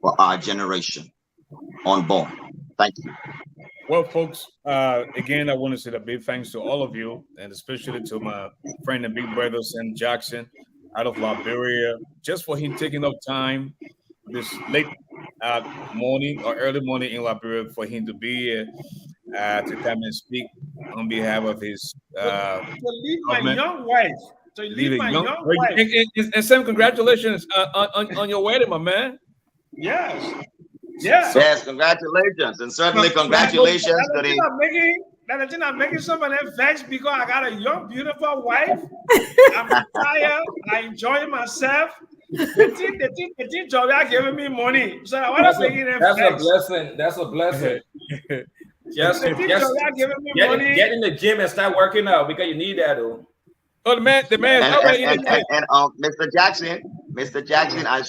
for our generation unborn. Thank you. Well, folks, again, I want to say a big thanks to all of you, and especially to my friend and big brother, Sam Jackson, out of Liberia, just for him taking up time this late morning or early morning in Liberia for him to be here to come and speak on behalf of his to leave my government. young wife. To leave my young wife. And Sam, congratulations on your wedding, my man. Yes. Yeah. Yes, congratulations. And certainly congratulations to the... That the thing I'm making somebody vexed because I got a young, beautiful wife. I'm tired. I enjoy myself. The thing job are giving me money. So I want to make it That's a blessing. That's a blessing. Just get in the gym and start working out because you need that, though. Oh, the man. Mr. Jackson, I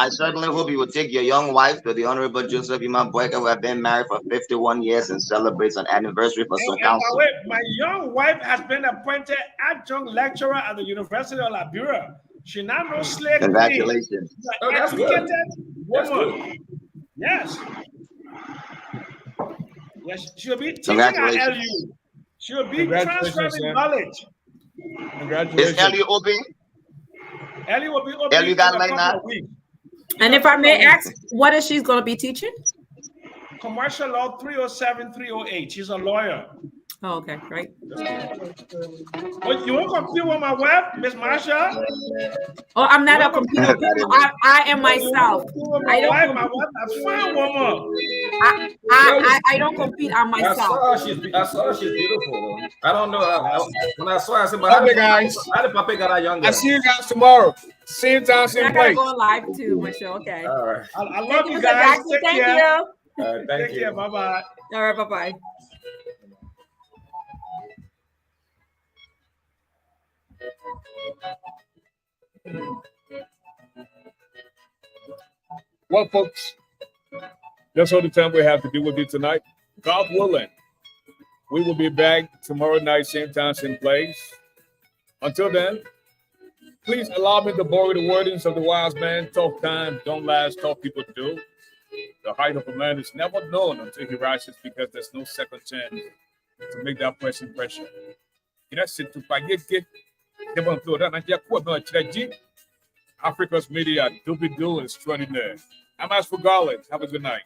certainly hope you will take your young wife to the Honorable Joseph Iman Boyka, who have been married for 51 years and celebrates an anniversary for some council. My young wife has been appointed adjunct lecturer at the University of Liberia. She now knows slave. Congratulations. Oh, that's good. Woman. Yes. Yes, she'll be teaching at LU. She'll be transferring knowledge. Is LU open? LU will be open LU got like that. And if I may ask, what is she going to be teaching? Commercial law 307, 308. She's a lawyer. Oh, okay, right. Oh, you won't compete with my wife, Miss Marsha? Oh, I'm not a computer. I am myself. I don't compete. My wife, a fine woman. I don't compete on myself. I saw she's beautiful. I don't know. When I saw her, I said, "But guys, how did Papa got her younger?" I see you guys tomorrow. Same time, same place. I gotta go live too, Michelle. Okay. All right. I love you guys. Thank you. Thank you. Bye bye. All right. Bye bye. Well, folks, that's all the time we have to do with you tonight. God willing, we will be back tomorrow night, same time, same place. Until then, please allow me to borrow the wordings of the wise man. Tough times don't last, tough people do. The height of a man is never known until he rises, because there's no second chance to make that first impression. Africa's media, do extraordinaire. I'm ASHFORD GARLEY. Have a good night.